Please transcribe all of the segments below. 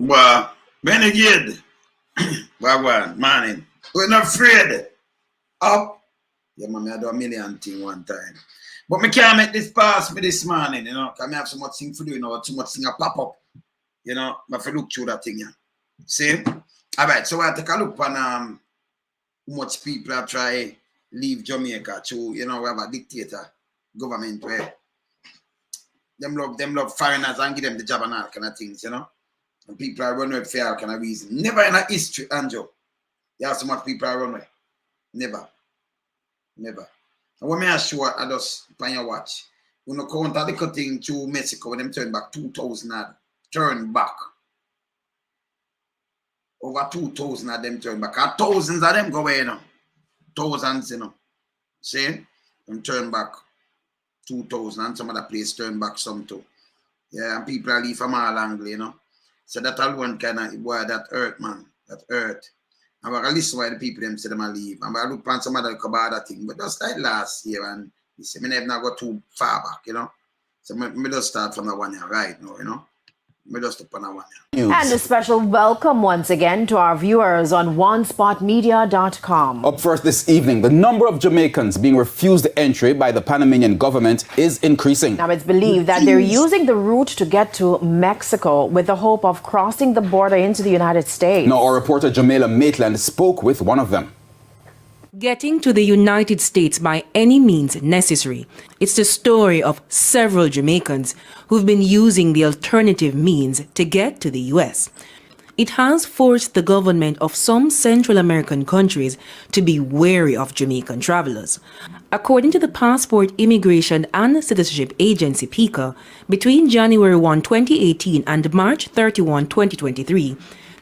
Well, renegade. Wagwan, morning. We're not afraid. Up. Yeah, man, I do a million things one time. But me can't make this pass me this morning, you know, because I have so much thing to do, you know, too much thing to pop up. You know, I have to look through that thing, yeah. See? All right, so I take a look on how much people are trying to leave Jamaica to, you know, we have a dictator government where them love foreigners and give them the job and all kind of things, you know. And people are running away for all kind of reason. Never in a history, Andrew. You have so much people are running away. Never. Never. And when I show I just on your watch, when you count a little thing to Mexico, when them turn back 2,000 turn back. Over 2,000 of them turn back. Thousands of them go away, you know. Thousands, you know. See? Them turn back 2,000 and some other place turn back some too. Yeah, and people are leave from all angles, you know. So that alone kind of, boy, that hurt, man. That hurt. And we're going to listen why the people them say them are leave. And we're going to look on some other other thing. But just like last year, and you see, I never go too far back, you know. So I just start from the one year right now, you know. I just up on the one year. And a special welcome once again to our viewers on onespotmedia.com. Up first this evening, the number of Jamaicans being refused entry by the Panamanian government is increasing. Now it's believed that they're using the route to get to Mexico with the hope of crossing the border into the United States. Now our reporter Jamila Maitland spoke with one of them. Getting to the United States by any means necessary. It's the story of several Jamaicans who've been using the alternative means to get to the U.S. It has forced the government of some Central American countries to be wary of Jamaican travelers. According to the Passport, Immigration and Citizenship Agency, PICA, between January 1, 2018 and March 31, 2023,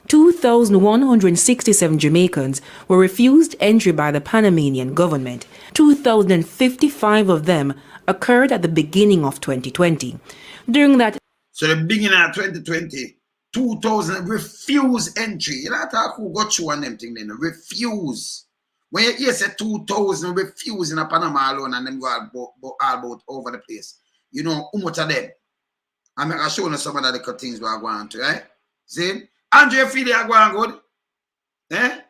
2,167 Jamaicans were refused entry by the Panamanian government. 2,055 of them occurred at the beginning of 2020. During that, so the beginning of 2020, 2,000 refuse entry. You know who got you on them thing then? Refuse. When you hear say 2,000 refuse in a Panama alone and them go all about over the place, you know how much of them? I'm going to show you some of the things we are going to, right? See? Andrew, feel you are going good? Eh?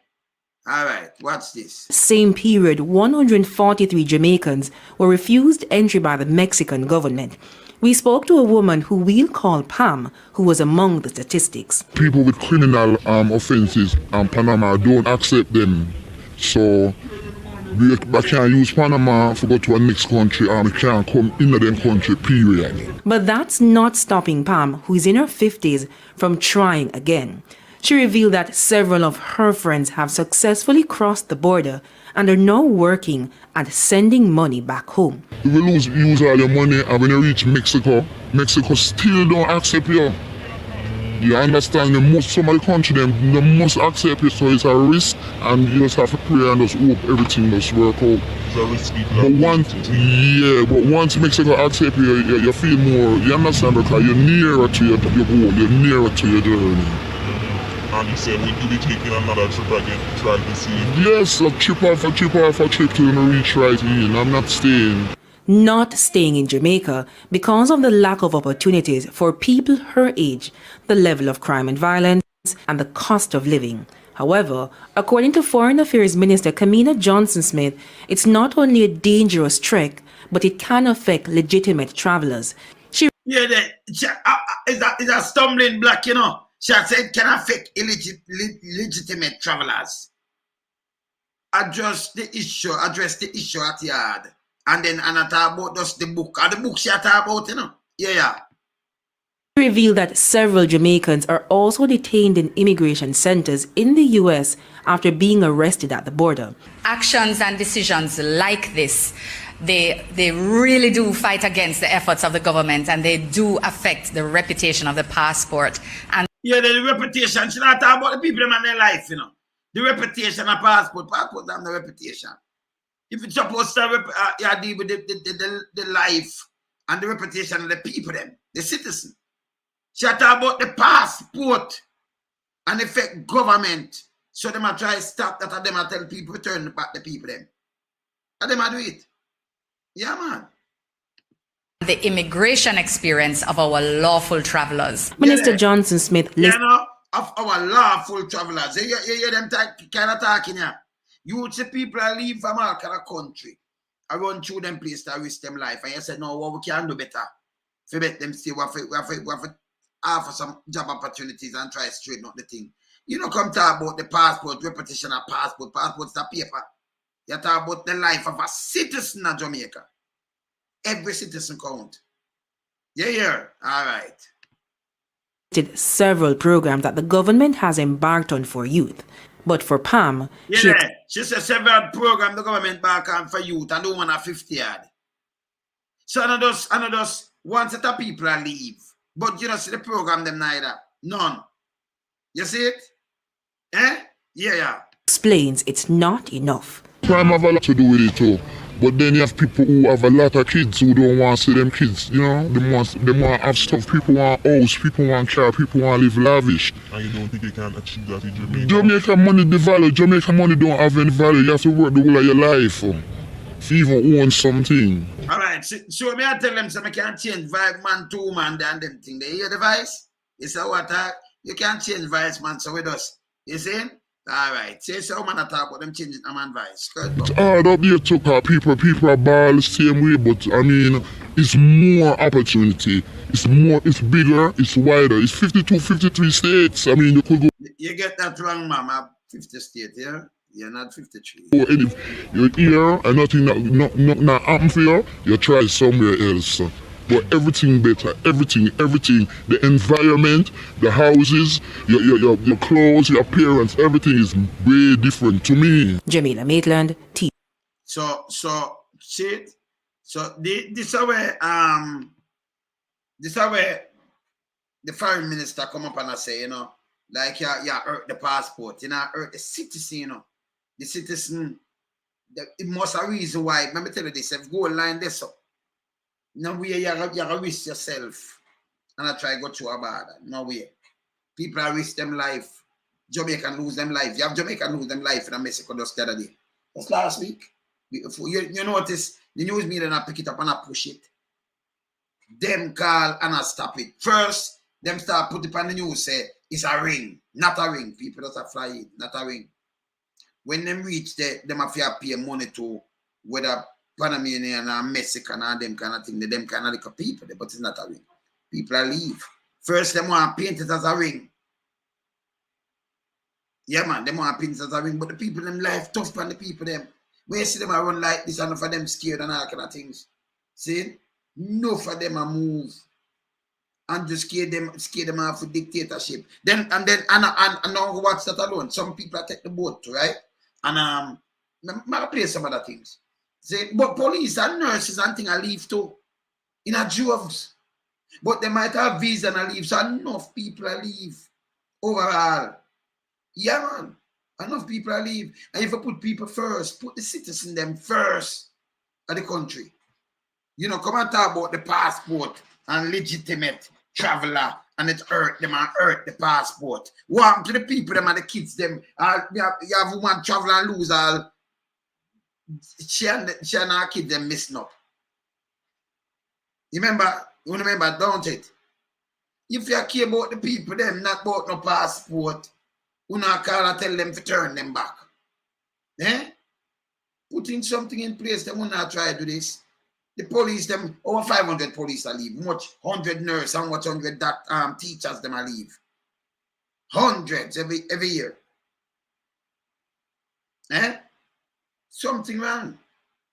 All right, watch this. Same period, 143 Jamaicans were refused entry by the Mexican government. We spoke to a woman who we'll call Pam, who was among the statistics. People with criminal offenses in Panama don't accept them. So we can't use Panama to go to a next country and we can't come into them country, period. But that's not stopping Pam, who is in her 50s, from trying again. She revealed that several of her friends have successfully crossed the border and are now working and sending money back home. You will use all your money, and when you reach Mexico, Mexico still don't accept you. You understand? Some of the country, they must accept you, so it's a risk, and you just have to pray and just hope everything just work out. It's a risky but once Mexico accept you, you feel more, you understand, because you're nearer to your goal, you're nearer to your journey. And you said, will you be taking another trip again to try to see? Yes, a trip to reach right in. I'm not staying. Not staying in Jamaica because of the lack of opportunities for people her age, the level of crime and violence, and the cost of living. However, according to Foreign Affairs Minister Kamina Johnson-Smith, it's not only a dangerous trek, but it can affect legitimate travelers. Is a stumbling block, you know. She had said can affect legitimate travelers. Address the issue at yard. And then I talk about just the book. And the book she talk about, you know. Yeah. She revealed that several Jamaicans are also detained in immigration centers in the U.S. after being arrested at the border. Actions and decisions like this, they really do fight against the efforts of the government, and they do affect the reputation of the passport. And yeah, the reputation. She not talk about the people in their life, you know. The reputation of passport and the reputation. If it's supposed to deal with the life and the reputation of the people, the citizen. She talk about the passport and affect government. So they might try to stop that, and they might tell people to turn back the people them. And they might do it. Yeah, man. The immigration experience of our lawful travelers. Minister Johnson-Smith You know, of our lawful travelers. You hear them kind of talking here. You see people that leave from all kind of country. I run through them place to risk them life. And you say, no, what we can do better. To make them stay, we have to offer some job opportunities and try to straighten out the thing. You don't come talk about the passport, repetition of passport. Passport's the paper. You talk about the life of a citizen of Jamaica. Every citizen count. Yeah. All right. Several programs that the government has embarked on for youth. But for Pam, she said several programs the government back on for youth and don't want a 50 yard. So another one set of people are leave. But you don't see the program them neither. None. You see it? Yeah. Explains it's not enough. Crime have a lot to do with it too. But then you have people who have a lot of kids who don't want to see them kids, you know? They want to have stuff. People want house, people want car, people want to live lavish. And you don't think you can achieve that in Jamaica? Jamaica money the value. Jamaica money don't have any value. You have to work the whole of your life if you even own something. All right, so me I tell them so I can't change vibe man, 2 man, and them thing. They hear the voice? You say what? You can't change vice man, so with us. You see? All right. Say so man talk about them changing a man vice. It's hard up there to call people are ball the same way, but I mean it's more opportunity. It's bigger, it's wider. It's 52, 53 states. I mean you could go. You get that wrong, mama. 50 states, yeah? You're not 53. If you're here and nothing not happen for you, you try somewhere else. But everything better, everything, the environment, the houses, your clothes, your appearance, everything is way different to me. Jamila Maitland, T. So shit. So this is where the foreign minister come up and I say, you know, like you hurt the passport, you know, hurt the citizen, you know. The citizen, it must have a reason why. Let me tell you this, if you go line this up. No way you risk yourself and I try to go through a border. No way. People are risk them life. Jamaican lose them life. You have Jamaican lose them life in Mexico just the other day. That's last week. You notice the news media and I pick it up and I push it. Them call and I stop it. First, them start put it on the news, say it's a ring. Not a ring. People just are flying. Not a ring. When them reach there, them have to pay money to whether Panamanian and Mexican and them kind of thing, them kind of like people, but it's not a ring. People are leave. First, them want to paint it as a ring. Yeah, man, them want to paint it as a ring, but the people, them life tough on the people, them. When you see them run like this, enough of them scared and all kind of things. See? Enough of them are move. And just scare them off with dictatorship. And now watch that alone. Some people take the boat, right? And I play some other things. Say, but police and nurses and things are leave too. In a jobs. But they might have visa and leave. So enough people are leave. Overall. Yeah, man. Enough people are leave. And if you put people first, put the citizen them first of the country. You know, come and talk about the passport and legitimate traveler and it hurt them and hurt the passport. What happened to the people them and the kids them? You have woman travel and lose all. She and her kids them missing up. You remember, don't it? If you care about the people them, not about no passport, you not call and tell them to turn them back. Putting something in place, they will not try to do this. The police, them over 500 police are leave. Much 100 nurses and what 100 teachers them are leave. Hundreds every year. Something wrong.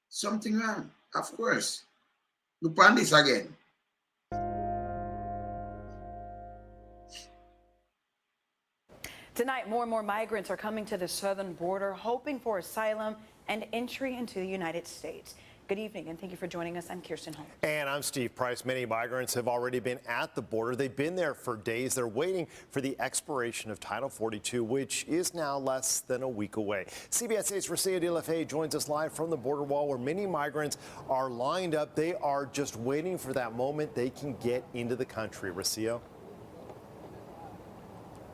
Something wrong. Of course. Look on this again. Tonight, more and more migrants are coming to the southern border, hoping for asylum and entry into the United States. Good evening, and thank you for joining us. I'm Kirsten Holmes. And I'm Steve Price. Many migrants have already been at the border. They've been there for days. They're waiting for the expiration of Title 42, which is now less than a week away. CBS 8's Racia De La Faye joins us live from the border wall where many migrants are lined up. They are just waiting for that moment they can get into the country. Racia?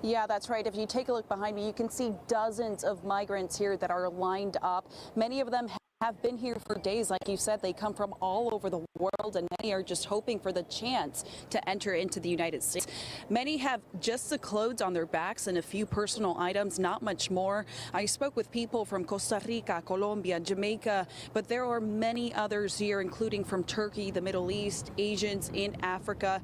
Yeah, that's right. If you take a look behind me, you can see dozens of migrants here that are lined up. Many of them have been here for days. Like you said, they come from all over the world, and many are just hoping for the chance to enter into the United States. Many have just the clothes on their backs and a few personal items, not much more. I spoke with people from Costa Rica, Colombia, Jamaica, but there are many others here, including from Turkey, the Middle East, Asians in Africa.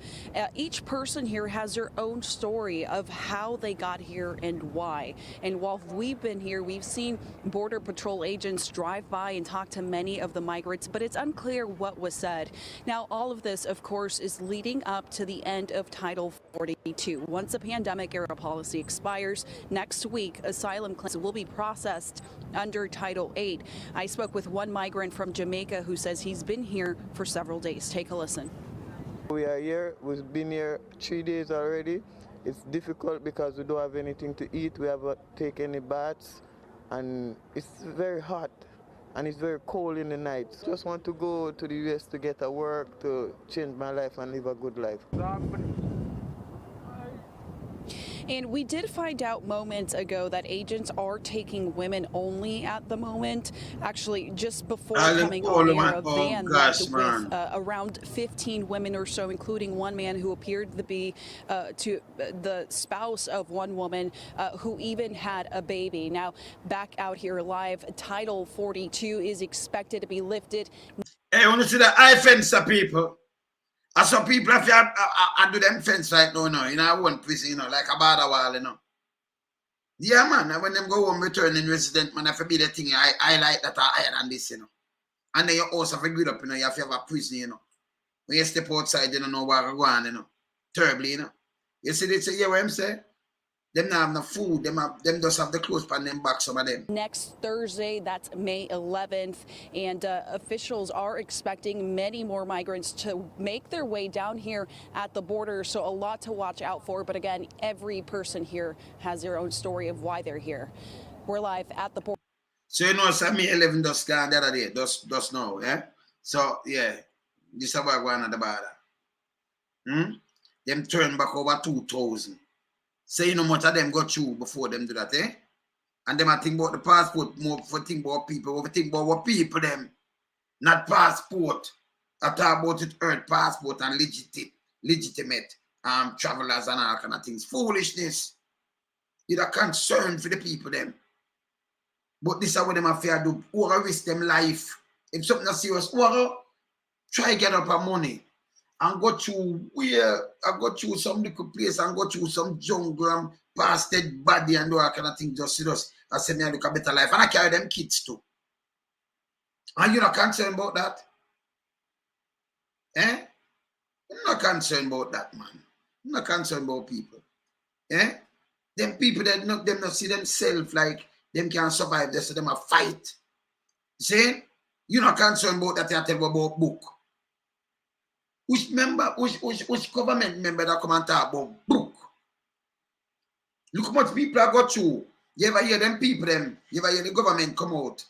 Each person here has their own story of how they got here and why. And while we've been here, we've seen Border Patrol agents drive by and talk to many of the migrants, but it's unclear what was said. Now, all of this, of course, is leading up to the end of Title 42. Once the pandemic-era policy expires next week, asylum claims will be processed under Title 8. I spoke with one migrant from Jamaica who says he's been here for several days. Take a listen. We are here. We've been here 3 days already. It's difficult because we don't have anything to eat. We haven't taken any baths, and it's very hot. And it's very cold in the night. Just want to go to the US to get a work, to change my life and live a good life. And we did find out moments ago that agents are taking women only at the moment. Actually, just before coming on air, a van left with around 15 women or so, including one man who appeared to be the spouse of one woman who even had a baby. Now, back out here live, Title 42 is expected to be lifted. Hey, I want to see the high fence of people. And some people have to do them fence right now, in our own prison, like a border wall, Yeah, man, and when them go home returning resident, man, have to be the thing I like that are higher than this, And then you also have to good up, you have to have a prison, When you step outside, you don't know where you're going, Terribly, You see, they say, what I'm saying? Them not have no food. Them just have the clothes on them back, some of them. Next Thursday, that's May 11th, and officials are expecting many more migrants to make their way down here at the border, so a lot to watch out for. But again, every person here has their own story of why they're here. We're live at the border. So you know, May 11 just gone the other day, just now, yeah? So, yeah, this is about going on the border. Them turn back over 2,000. So you know much of them go through before them do that, eh? And them I think about the passport more for think about people, over think about what people them, not passport. I talk about it earth passport and legitimate travelers and all kind of things. Foolishness. You're concerned for the people them. But this is what them affair do. Or risk them life. If something is serious, or try get up our money. And go through I go through some little place and go through some jungle, past dead body and all that kind of thing, just I say me I look a better life. And I carry them kids too. And you're not concerned about that? Eh? You're not concerned about that, man. You're not concerned about people. Eh? Them people that not see themselves like them can survive, they say them a fight. See? You're not concerned about that, you tell about book. Which government member that come and talk about book? Look how much people have got through. You ever hear them people, you ever hear the government come out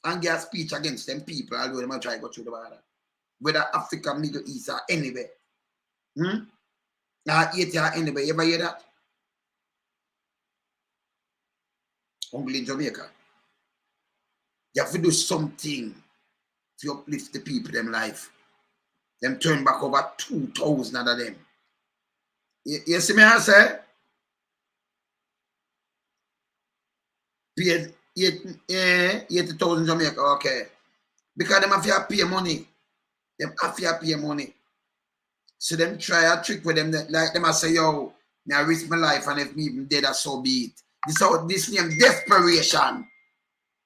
and give a speech against them people, although they might try to go through the border. Whether Africa, Middle East, or anywhere. Or Haiti or anywhere. You ever hear that? Only in Jamaica. You have to do something to uplift the people, them life. Them turn back over 2,000 of them. You see me I say? Paid 80,000 Jamaica, okay. Because them have to pay money. Them have to pay money. So them try a trick with them, like them I say, yo, I risk my life and if me even dead, so be it. This name desperation.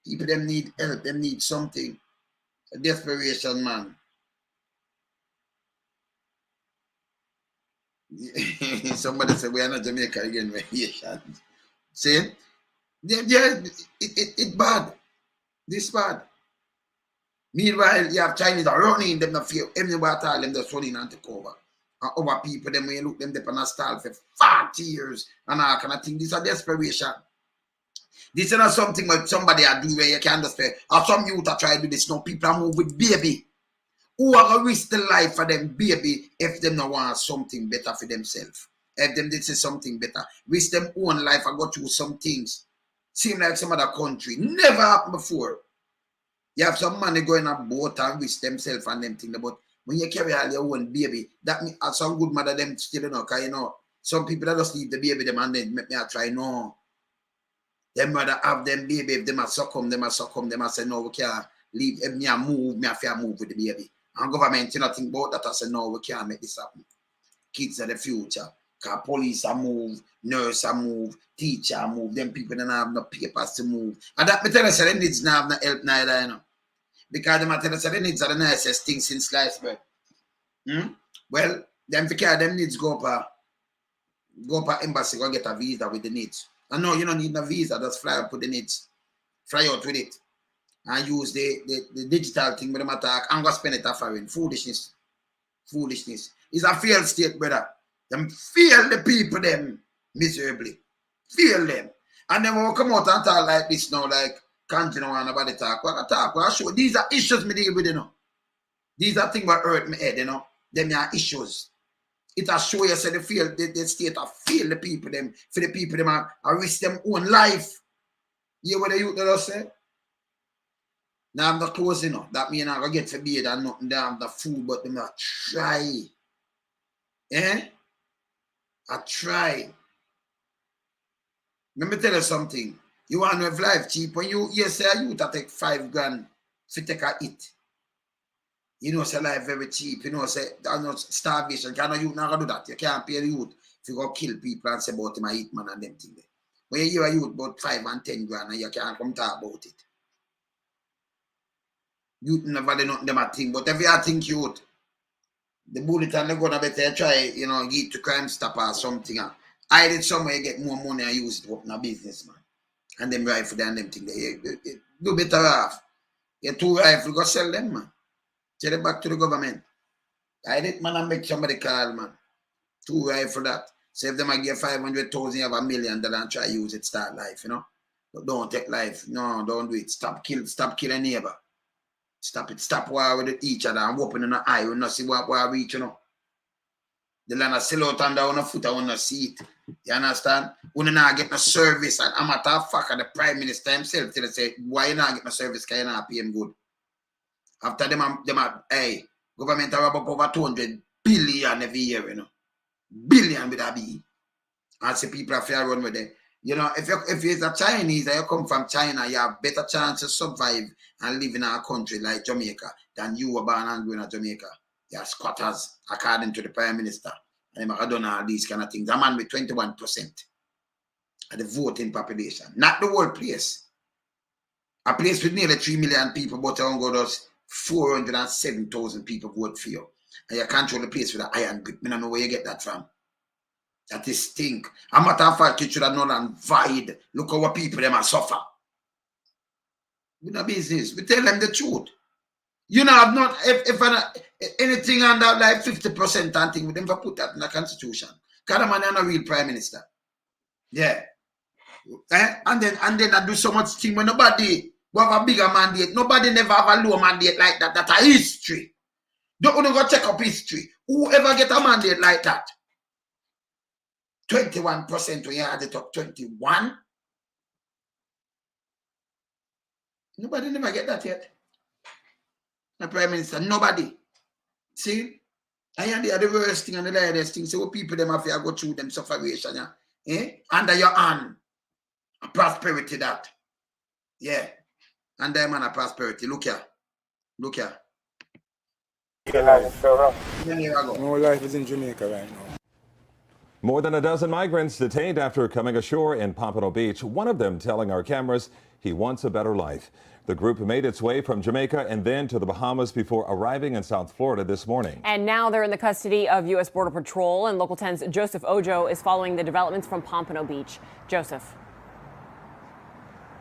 People them need help, them need something. A desperation, man. Somebody said we are not Jamaica again. See? Yeah, it's bad. This bad. Meanwhile, you have Chinese are running, them not feel everywhere at all, them just running and take over. And other people, them when you look them they on a stall for 40 years and all kind of thing. This is a desperation. This is not something that somebody are do where you can understand. Or some youth are trying to do this. No, people are moving with baby. Who are going to risk the life for them baby if them not want something better for themselves? If them this is something better. Risk them own life and go through some things. Seem like some other country. Never happened before. You have some money going on a boat and risk themselves and them thing. But when you carry all your own baby, that means some good mother them still, you know, because, you know, some people that just leave the baby them and then make me try, no. Them mother have them baby, if them a succumb, them a say, no, we can't leave, if me a move, me a fair move with the baby. And government, you know, think about that, I say, no, we can't make this happen. Kids are the future. Because police are move, nurse are move, teacher are move, them people don't have no papers to move. And that me tell us, they needs not have no help neither, you know. Because them tell us, they needs are the nicest thing since sliced bread. Well, them needs go up embassy, go get a visa with the needs. And no, you don't need no visa, just fly up with the needs. Fly out with it. And use the digital thing with them attack and go spend it a foreign. Foolishness. Foolishness. It's a failed state, brother. Them fail the people them miserably. Fail them. And then we'll come out and talk like this now, like Condrew and about the talk. What I talk, what I show. These are issues me deal with, you know. These are things that hurt me head, you know. Them are issues. It will show you say the state of fail the people them, for the people them are risk them own life. You hear what the youth that say? Now I'm not close, you know. That means I'm gonna get for beard and nothing down the food, but them not try. I try. Let me tell you something. You want to have life cheap. When you say you take $5 grand to take a hit. You know, say life very cheap. You know, say starvation. You not gonna do that. You can't pay the youth if you go kill people and say about him a hit man and them things. When you hear a youth about 5 and 10 grand and you can't come talk about it. Youth never do nothing them a think, but if you think youth, the bullet and the gun I better try, you know, get to Crime Stopper or something. I did somewhere you get more money and use it to open a business, man. And them rifle and them thing. You do better off. You 2 rifle, go sell them, man. Sell it back to the government. I did, man, and make somebody call, man. 2 rifle that. So if them I give 500,000, you have $1 million and try use it, start life, you know. But don't take life. No, don't do it. Stop killing neighbor. Stop it. Stop war with each other and open in the eye. We not see what we reach, you know. The land is still out under on foot, I want to see it. You understand? We not get no service. And I'm a tough fucker, the Prime Minister himself till say, why you not get no service? Because you not pay him good. After them, hey, government have about over 200 billion every year, you know. Billion with a B. And see people have to run with them. You know, if you're a Chinese and you come from China, you have better chance to survive and live in a country like Jamaica than you were born and grown in Jamaica. You are squatters, according to the Prime Minister. And I don't know all these kind of things. A man with 21% of the voting population. Not the whole place. A place with nearly 3 million people, but only does 407,000 people vote for you. And you control the place with an iron grip. I don't know where you get that from. That is stink. A matter of fact, you should have known and void. Look how people them are suffer. We no business. We tell them the truth. You know, I've not if anything under like 50% and thing with them for put that in the constitution. Because the man is not a real prime minister. Yeah. And then I do so much thing when nobody will have a bigger mandate. Nobody never have a low mandate like that. That's a history. Don't want to go check up history. Whoever get a mandate like that? 21% when you had it up 21. Nobody never get that yet. The Prime Minister, nobody. See? And they are the worst thing and the latest thing. So people them have to go through them sufferation, under your hand. A prosperity that. Yeah. And them and a prosperity. Look here. Look here. No life is in Jamaica right now. More than a dozen migrants detained after coming ashore in Pompano Beach, one of them telling our cameras he wants a better life. The group made its way from Jamaica and then to the Bahamas before arriving in South Florida this morning. And now they're in the custody of U.S. Border Patrol, and Local 10's Joseph Ojo is following the developments from Pompano Beach. Joseph.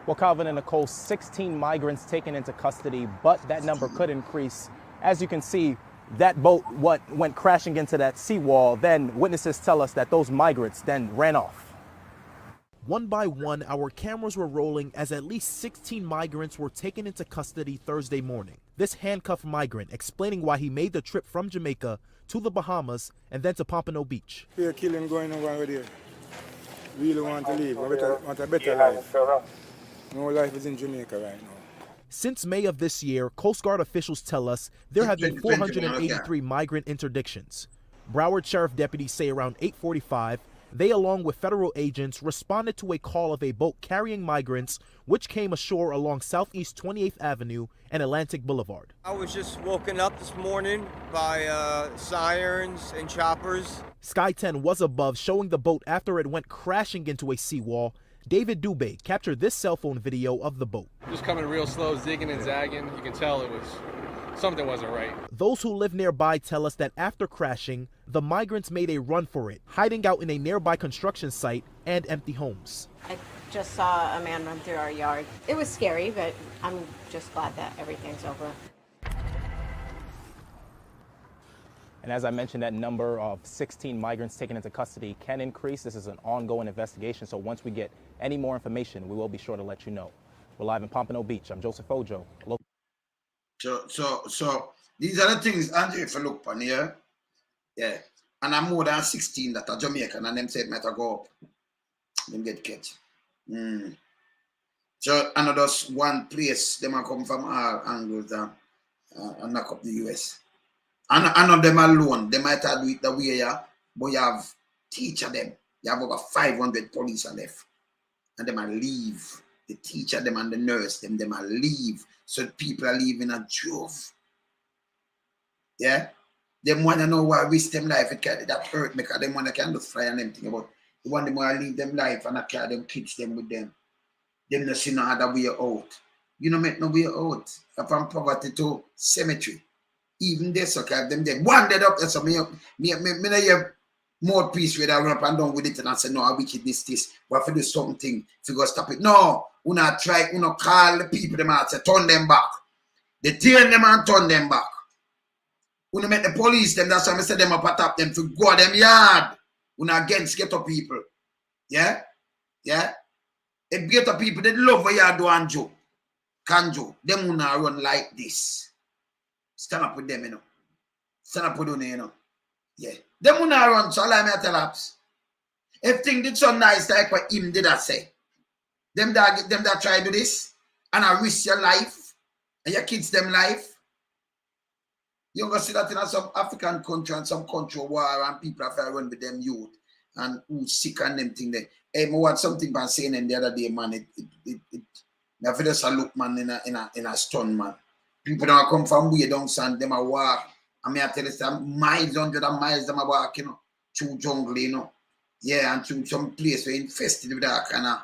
Well, Calvin and Nicole, 16 migrants taken into custody, but that number could increase. As you can see, that boat went crashing into that seawall. Then witnesses tell us that those migrants then ran off. One by one, our cameras were rolling as at least 16 migrants were taken into custody Thursday morning. This handcuffed migrant explaining why he made the trip from Jamaica to the Bahamas and then to Pompano Beach. Fear killing going on over there. Really want to live, want a better life. No life is in Jamaica right now. Since May of this year, Coast Guard officials tell us there have been 483 migrant interdictions. Broward Sheriff deputies say around 8:45, they, along with federal agents, responded to a call of a boat carrying migrants, which came ashore along Southeast 28th Avenue and Atlantic Boulevard. I was just woken up this morning by sirens and choppers. Sky 10 was above, showing the boat after it went crashing into a seawall. David Dubé captured this cell phone video of the boat. Just coming real slow, zigging and zagging. You can tell it was something wasn't right. Those who live nearby tell us that after crashing, the migrants made a run for it, hiding out in a nearby construction site and empty homes. I just saw a man run through our yard. It was scary, but I'm just glad that everything's over. And as I mentioned, that number of 16 migrants taken into custody can increase. This is an ongoing investigation, so once we get any more information, we will be sure to let you know. We're live in Pompano Beach. I'm Joseph Ojo. So these are the things, Andrew, if you look on here, yeah, and I'm more than 16 that are Jamaican, and them say it might go up. Them get catch. So another one place, them are come from all angles and knock up the US. And none of them alone, they might have do it the way, yeah, but you have teacher them. You have over 500 police are left. And them are leave. The teacher them and the nurse them are leave. So people are leaving a drove. Yeah? Them want to know why risk them life. It can that hurt me because them want to can just fly and them thing about. They want them to leave them life and I carry them kids them with them. Them not see no other way out. You know make no way out. From poverty to cemetery. Even they suck at them dead. One dead up, so me have more peace with that run up and down with it and I say, no, I wickedness this. But if you do something, if you go stop it. No, we not try, we not call the people them out, say, turn them back. They turn them and turn them back. We not make the police them, that's why I say them up at top them to go at them yard. We not against ghetto people. Yeah? Yeah? If ghetto people, they love what you do and Joe. Condrew, them will not run like this. Stand up with them, you know. Stand up with them, you know. Yeah. Them will not run, so allow me to tell ups. If things did so nice like what him did I say. Them that try to do this and I risk your life and your kids them life. You're gonna see that in some African country and some country war and people have to run with them youth and who sick and them thing there. Hey, I want something by saying them the other day, man. I feel just a look man in a stun, man. People don't come from way down and them a walk. I mean I tell you some miles, hundreds of miles them a walk, you know, through jungle, you know. Yeah, and through some place where infested with that kind of,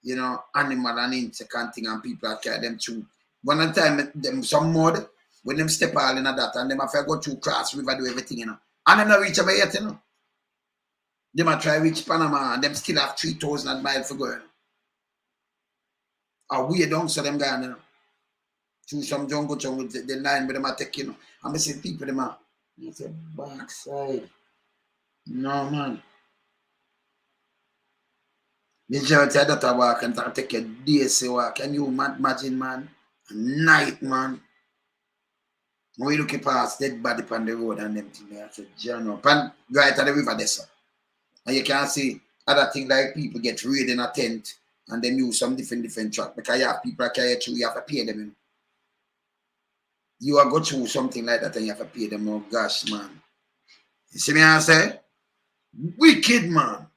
you know, animal and insect and thing and people are carry them through. One time them some mud when them step all in that and them have to go through Cross River do everything, you know. And them not reach over yet, you know. Them a try reach Panama and them still have 3,000 miles to go, you know. A way down so them gone, you know. Through some jungle, the line with them are taking, you know. And I see people them are, it's a backside. No, man. Majority of that walk and take a days to walk. Can you imagine, man? A night, man. When you look past dead body on the road and them things, I said, John up. And right at the river there, sir. And you can see other things like people get raided in a tent and then use some different truck. Because you have people that carry through, you have to pay them, you know. You are go through something like that and you have to pay them. Oh gosh, man. You see me I say? Wicked, man.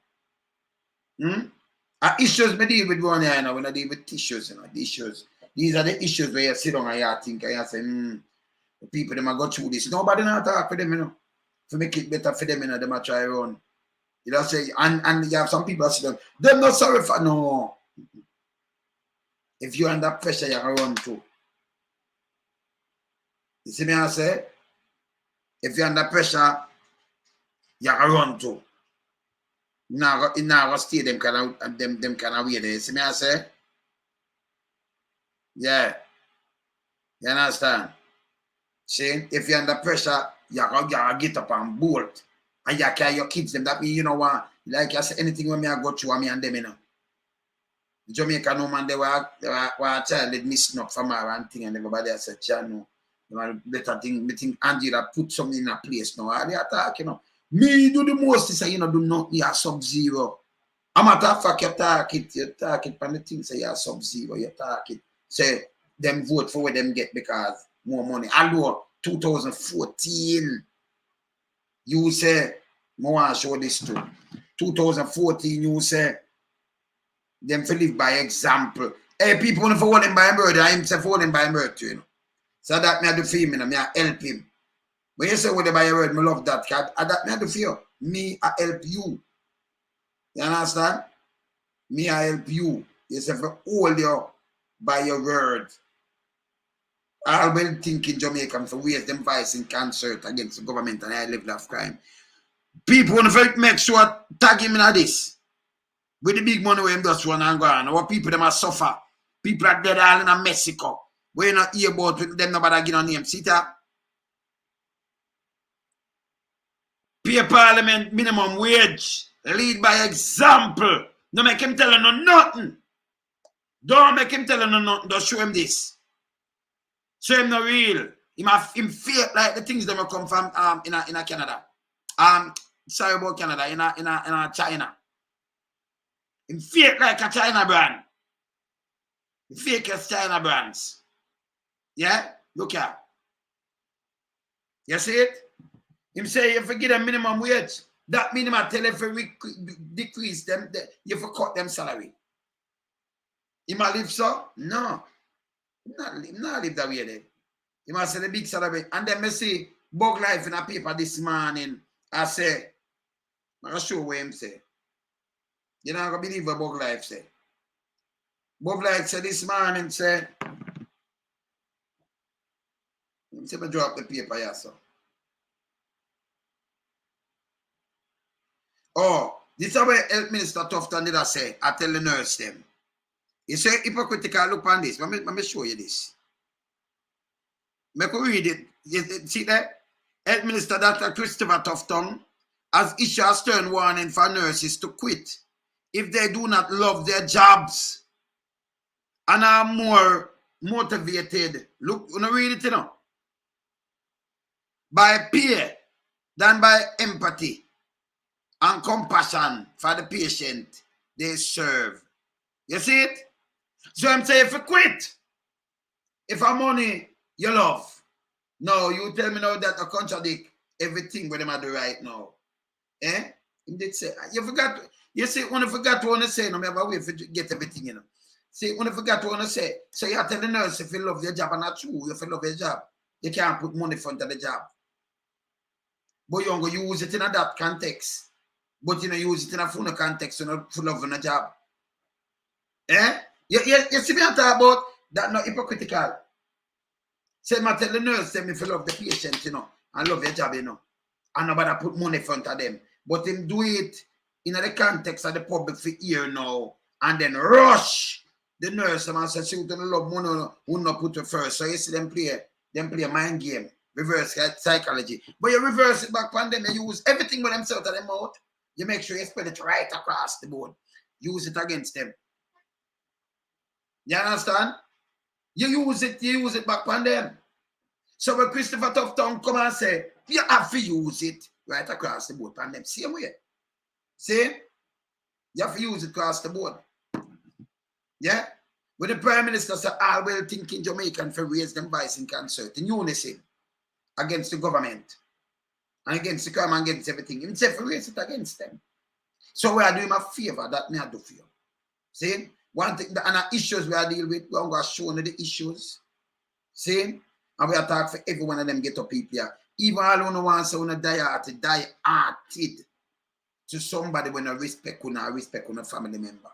Issues me deal with one here now when I deal with tissues, you know, the issues. These are the issues where you sit down and you think and you say, the people them go through this. Nobody not talk for them, you know. To make it better for them, you know, them a try run. You know, say, and you have some people that sit down, them not sorry for no. If you're under pressure, you can run too. You see me I say? If you're under pressure, you can run too. Now go stay them kind of way there. You see me I say? Yeah. You understand? See, if you're under pressure, you gotta get up and bolt. And you carry your kids them. That means you know what, like I say, anything when me I go through me and them, you know. Jamaica no man they were a child they missing up from her and thing and everybody I said, John, no, better thing, me think Angela put something in a place now. They attack, you know. Me do the most to say, you know, do not you are sub-zero. I'm a talk fuck you talk it on the thing say you are sub-zero, you talk it. Say them vote for what them get because more money. Although 2014, you say, I want to show this too. 2014, you say, them to live by example. Hey, people want to vote him by murder, I say vote him by murder, you know. So that me I do for him, you know, me I help him. When you say what by your word, I love that, because that me I do for you. Me I help you. You understand? Me I help you. You say for hold you by your word. I will think in Jamaica for waste them voice in concert against the government and I live of crime. People want to make sure tag him in this. With the big money where him just run and go on. Our people them are suffer. People are dead all in Mexico. We not hear about them nobody give no name. See that? Pay parliament minimum wage. Lead by example. Don't make him tell him nothing. Don't make him tell him nothing. Just show him this. Show him no real. Him feel like the things that will come from in Canada. Sorry about Canada, in China. Him fake like a China brand. The fakest China brands. Yeah? Look at. You see it? Him say if you give them minimum wage, that minimum tell if you decrease them, you have to cut them salary. He might live so? No. He not live that way then. He must say the big salary. And then me see Bug Life in a paper this morning. I say, I'm going to show what him say. You're not going to believe what Bug Life say. Bug Life said this morning, say, let me see if I drop the paper here, so. Oh, this is what Health Minister Tufton did I say. I tell the nurse them. He say hypocritical, look on this. Let me show you this. Make you read it. You see that? Health Minister Dr. Christopher Tufton has issued a stern warning for nurses to quit if they do not love their jobs and are more motivated. Look, you know, read it, you know. By peer than by empathy and compassion for the patient they serve. You see it? So I'm saying if you quit, if our money you love, no, you tell me now that I contradict everything what them I do right now. Eh? He did say, you forgot, you see, when you forgot what I say, no matter way to get everything, you know. See, when you forgot what I say, so you have to tell the nurse if you love your job and not true, if you love your job, you can't put money in front of the job. But you're going to use it in a that context. But you know, use it in a full context, you know, full of a job. Eh? You see me I talk about that not hypocritical. Say me tell the nurse, say me if you love the patient, you know, and love your job, you know. And nobody put money in front of them. But him do it in the context of the public for hear now. And then rush the nurse and say she would love money, would not put it first. So you see them play a mind game. Reverse psychology. But you reverse it back on them and use everything with themselves out of their mouth. You make sure you spread it right across the board. Use it against them. You understand? You use it back on them. So when Christopher Tufton come and say, you have to use it right across the board on them. Same way. See? You have to use it across the board. Yeah? When the Prime Minister said, I will think in Jamaican for raise them voice in concert, in unison, against the government, and against the crime and against everything. He said, raise it against them. So we are doing a favor that me I do for you. See? One thing, and the issues we are dealing with, we're going to show you the issues. See? And we are talking for every one of them get up people here. Even all who want to die hearted to somebody when I respect on a family member.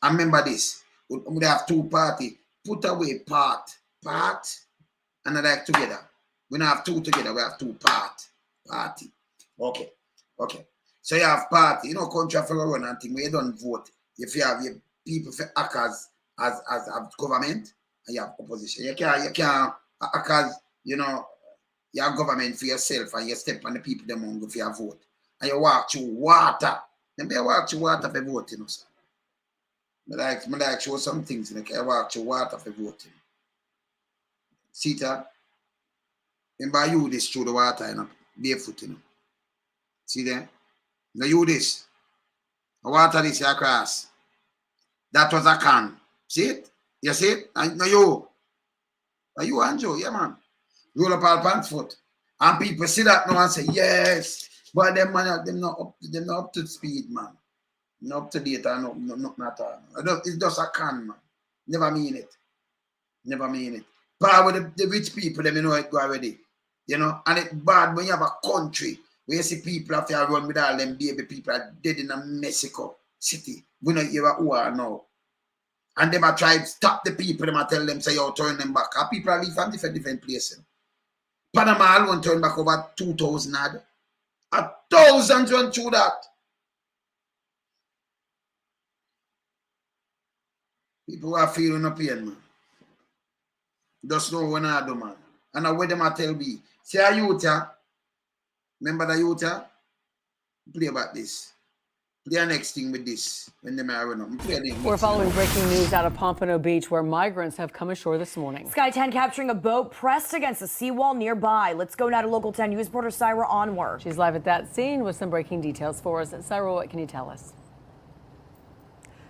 And remember this, we have two parties. Put away part, and I like together. We don't have two together, we have two party. Okay. So you have party, you know, country for run and thing where you don't vote. If you have your people for act as government and you have opposition. You can't act as, you know, you have government for yourself and you step on the people them on for your vote. And you walk through water. Then you walk through water for voting, you know, sir. I like show some things, like I walk through water for voting. See that? Remember you this through the water, you know, barefoot, you know. See there? Now you this. The water this across. That was a can. See it? You see it? And now you. Are you and Joe? Yeah, man. Roll up our pants foot. And people see that now and say, yes. But them man, them not up to speed, man. Not up to date or nothing at all. It's just a con, man. Never mean it. Never mean it. Power with the rich people, them you know it go already. You know, and it's bad when you have a country where you see people have to run with all them baby people are dead in a Mexico City. We don't hear a war now. And them a try to stop the people, them a tell them, say, yo, turn them back. And people are leaving from different places. Panama alone turn back over 2,000 odd. 1,000 run through that. People are feeling no pain, man. Just know when I do, man. And I wear them I tell me. Say a youth, remember the youth, play about this. Play the next thing with this. When they may run up. We're following breaking news out of Pompano Beach where migrants have come ashore this morning. Sky 10 capturing a boat pressed against a seawall nearby. Let's go now to Local 10 News reporter Syra Onward. She's live at that scene with some breaking details for us. Syra, what can you tell us?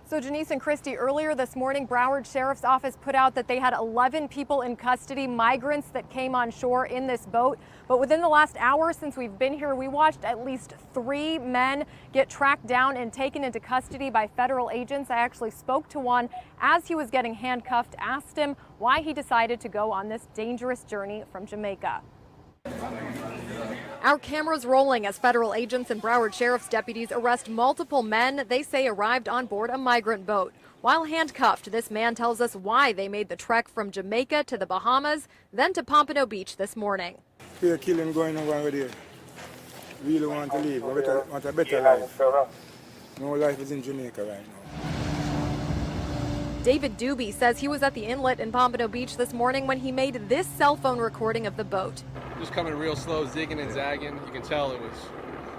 So Janice and Christy, earlier this morning, Broward Sheriff's Office put out that they had 11 people in custody, migrants that came on shore in this boat. But within the last hour since we've been here, we watched at least 3 men get tracked down and taken into custody by federal agents. I actually spoke to one as he was getting handcuffed, asked him why he decided to go on this dangerous journey from Jamaica. Our cameras rolling as federal agents and Broward Sheriff's deputies arrest multiple men they say arrived on board a migrant boat. While handcuffed, this man tells us why they made the trek from Jamaica to the Bahamas, then to Pompano Beach this morning. Fear killing going on over there. Really want to leave, want a better life. No life is in Jamaica right now. David Doobie says he was at the inlet in Pompano Beach this morning when he made this cell phone recording of the boat. Just coming real slow, zigging and zagging. You can tell it was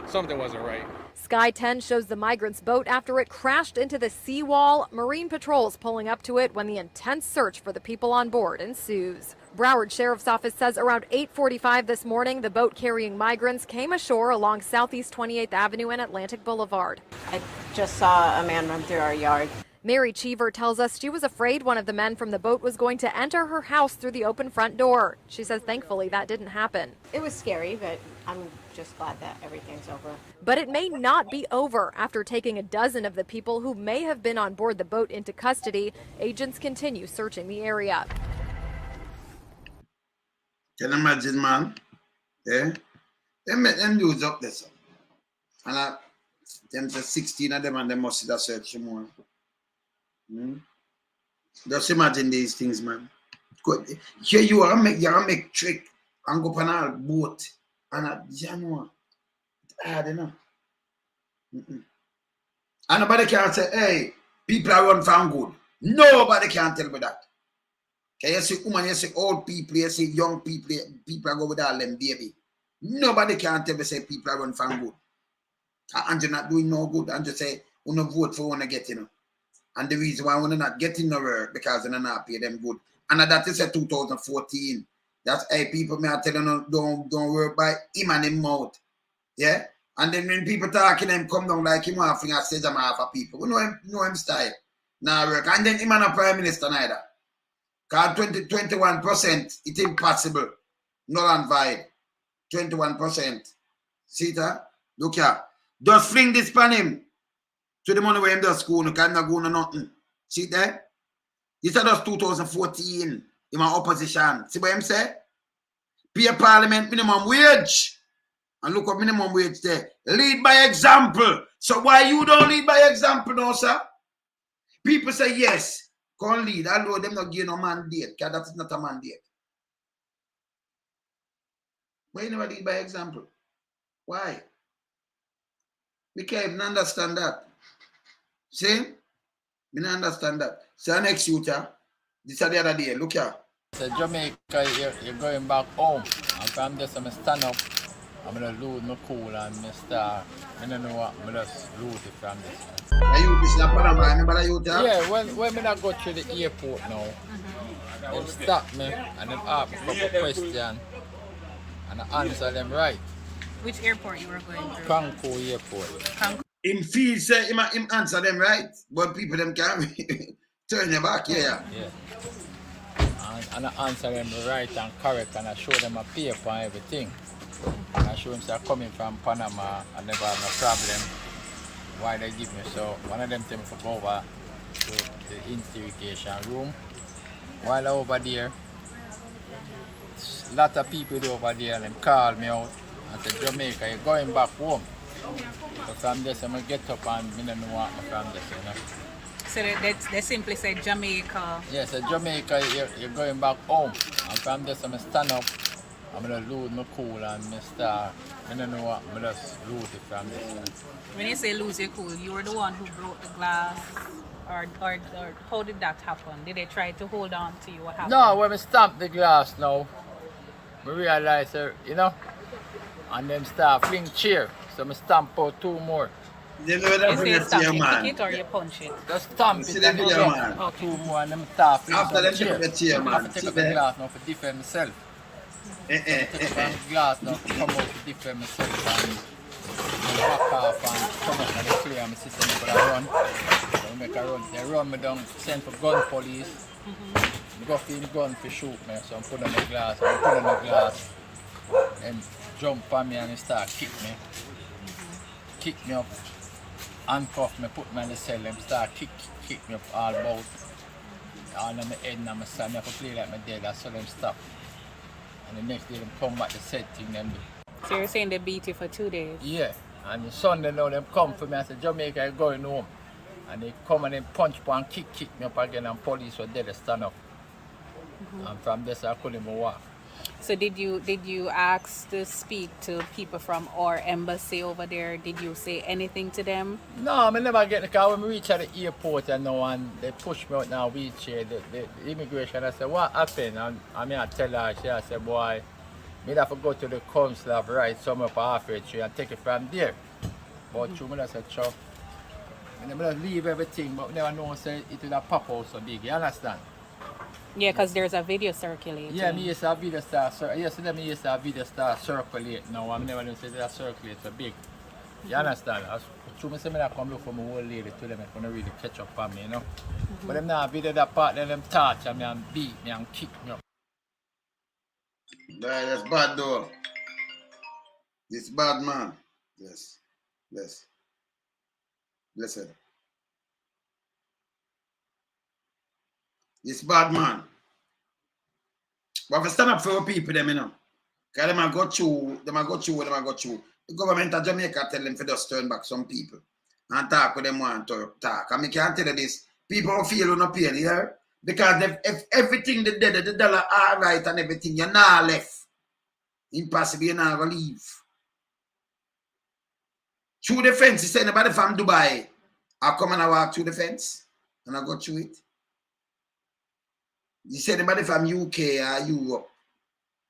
something wasn't right. Sky 10 shows the migrants' boat after it crashed into the seawall. Marine patrols pulling up to it when the intense search for the people on board ensues. Broward Sheriff's Office says around 8:45 this morning, the boat carrying migrants came ashore along Southeast 28th Avenue and Atlantic Boulevard. I just saw a man run through our yard. Mary Cheever tells us she was afraid one of the men from the boat was going to enter her house through the open front door. She says thankfully that didn't happen. It was scary, but I'm just glad that everything's over. But it may not be over. After taking a dozen of the people who may have been on board the boat into custody, agents continue searching the area. Can you imagine, man? Yeah? Them dudes up there, son. And them 16 of them and they must have searched more. Just imagine these things, man. Here you are, make trick and go on a boat and a January. It's hard enough. And nobody can say, hey, people are run from good. Nobody can tell me that. Okay, you see women, you see old people, you see young people, people are go with all them baby. Nobody can tell me say people are run from good. And you're not doing no good and just say, you don't vote for one to get, you know. And the reason why we're not getting no work because they're not pay them good. And that is a 2014. That's hey people may tell you don't work by him and him mouth. Yeah? And then when people talking them come down like him off and say them half of people. We know him style. Now work. And then him and a prime minister neither. Because 21%, it's impossible. Null and void. 21%. See that? Look here. Just fling this pan him. To the money where him does school, no can not go no nothing. See there? This is just 2014 in my opposition. See what him say? Pay parliament minimum wage. And look what minimum wage there. Lead by example. So why you don't lead by example now, sir? People say yes, come lead. Although them not give no mandate, because that is not a mandate. Why you never lead by example? Why? We can't even understand that. See? We don't understand that. So next youth, this is the other day. Look here. So Jamaica, you're going back home. And from this, I'm going to stand up. I'm going to lose my cool and my star. I don't know what, I'm just lose it from this. Are you this in Panama? Remember the youth? Yeah, when I go to the airport now, they stop me and they ask me a couple questions. And I answer them right. Which airport you were going through? Condrew Airport. Him feel say him answer them right, but people them can't turn their back, yeah. and I answer them right and correct, and I show them a paper and everything. And I show them say I'm coming from Panama, I never have no problem. Why they give me? So one of them tell me to go over to the interrogation room. While I over there, a lot of people over there and them call me out and say, Jamaica, you're going back home. So from this, I'm going to get up and I don't know what from this, you know. So they simply say Jamaica. Yes, Jamaica, you're going back home. And from this, I'm going to stand up, I'm going to lose my cool and I start, I don't know what, I'm just lose it from this. When you say lose your cool, you were the one who broke the glass, or how did that happen? Did they try to hold on to you? What happened? No, when we stamp the glass now, we realize, you know, and them start fling chair, so I stamp out 2 more. You know that you stamp your it, man. kick it or you punch it? Just stamp See it the and video, get man. 2 more and them start fling After some them chair. take the chair, I man. have to take See up the there? glass now for defend myself. Take up the glass now to come out to defend myself and back off and come up and clear my system for I run. So make a run. They run me down, send for gun police. I go for him gun for shoot me, so I put on the glass, and jump on me and he start kick me. Kick me up, handcuff me, put me in the cell, and start kick me up all about. All on my head and my son, I have to play like my dead, I saw them stop. And the next day them come back the set thing them do. So you're saying they beat you for 2 days? Yeah, and the Sunday now them come for me and say, Jamaica, you're going home. And they come and they punch and kick me up again and police were there to stand up. And from this I couldn't even walk. So did you ask to speak to people from our embassy over there? Did you say anything to them? No, I never get the car. When we reach at the airport and now and they push me out in a wheelchair, the immigration, I said, what happened? And I tell her, I said, boy, me have to go to the consulate, right somewhere for halfway through and take it from there. But you I said, sure. And then leave everything, but we never know say it will pop out so big, you understand? Yeah, because there's a video circulating. Yeah, me used to have video start yesterday me used to have video start circulate now. I'm never going to say that circulate so big. You understand? As true, I say I come look for my old lady to them and really catch up on me, you know. But them now video that part, then them torture me and beat me and kick me up. That's bad though. It's bad, man. Yes. Listen. It's bad, man. But if stand up for our people, them, you know. Because them a go through. The government of Jamaica tell them to just turn back some people and talk with them want to talk. And I can't tell you this. People will feel no pain, you hear? Because if everything the dead, the dollar all right and everything, you're not left. Impossible, you're not going to leave. Through the fence, you say anybody from Dubai, I come and I walk through the fence and I go through it. You say anybody from UK or Europe,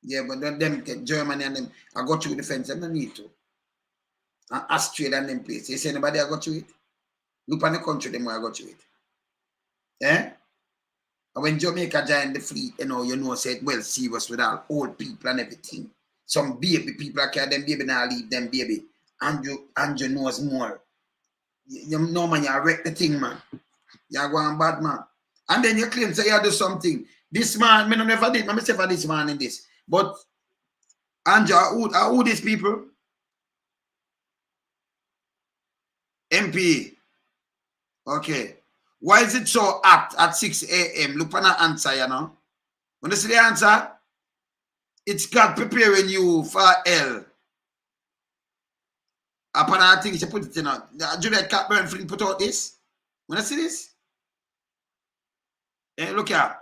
yeah, but then them get Germany and them, I go through the fence, I don't need to. And Australia and them place. You say anybody I go through it? Look on the country, them where I go through it. Eh? And when Jamaica joined the fleet, you know, say it well serious with all old people and everything. Some baby people are carrying them baby now leave them baby. Andrew knows more. You know, man, you wreck the thing, man. You're going bad, man. And then you claim, say you do something. This man, I never did. I say for this man in this. But, Andrew, who these people? MP. Okay. Why is it so hot at 6 a.m.? Look for the answer, you know. When you see the answer, it's God preparing you for hell. Upon I think you should put it in. Juliet Catburn Flynn put out this. When I see this? Hey, look here.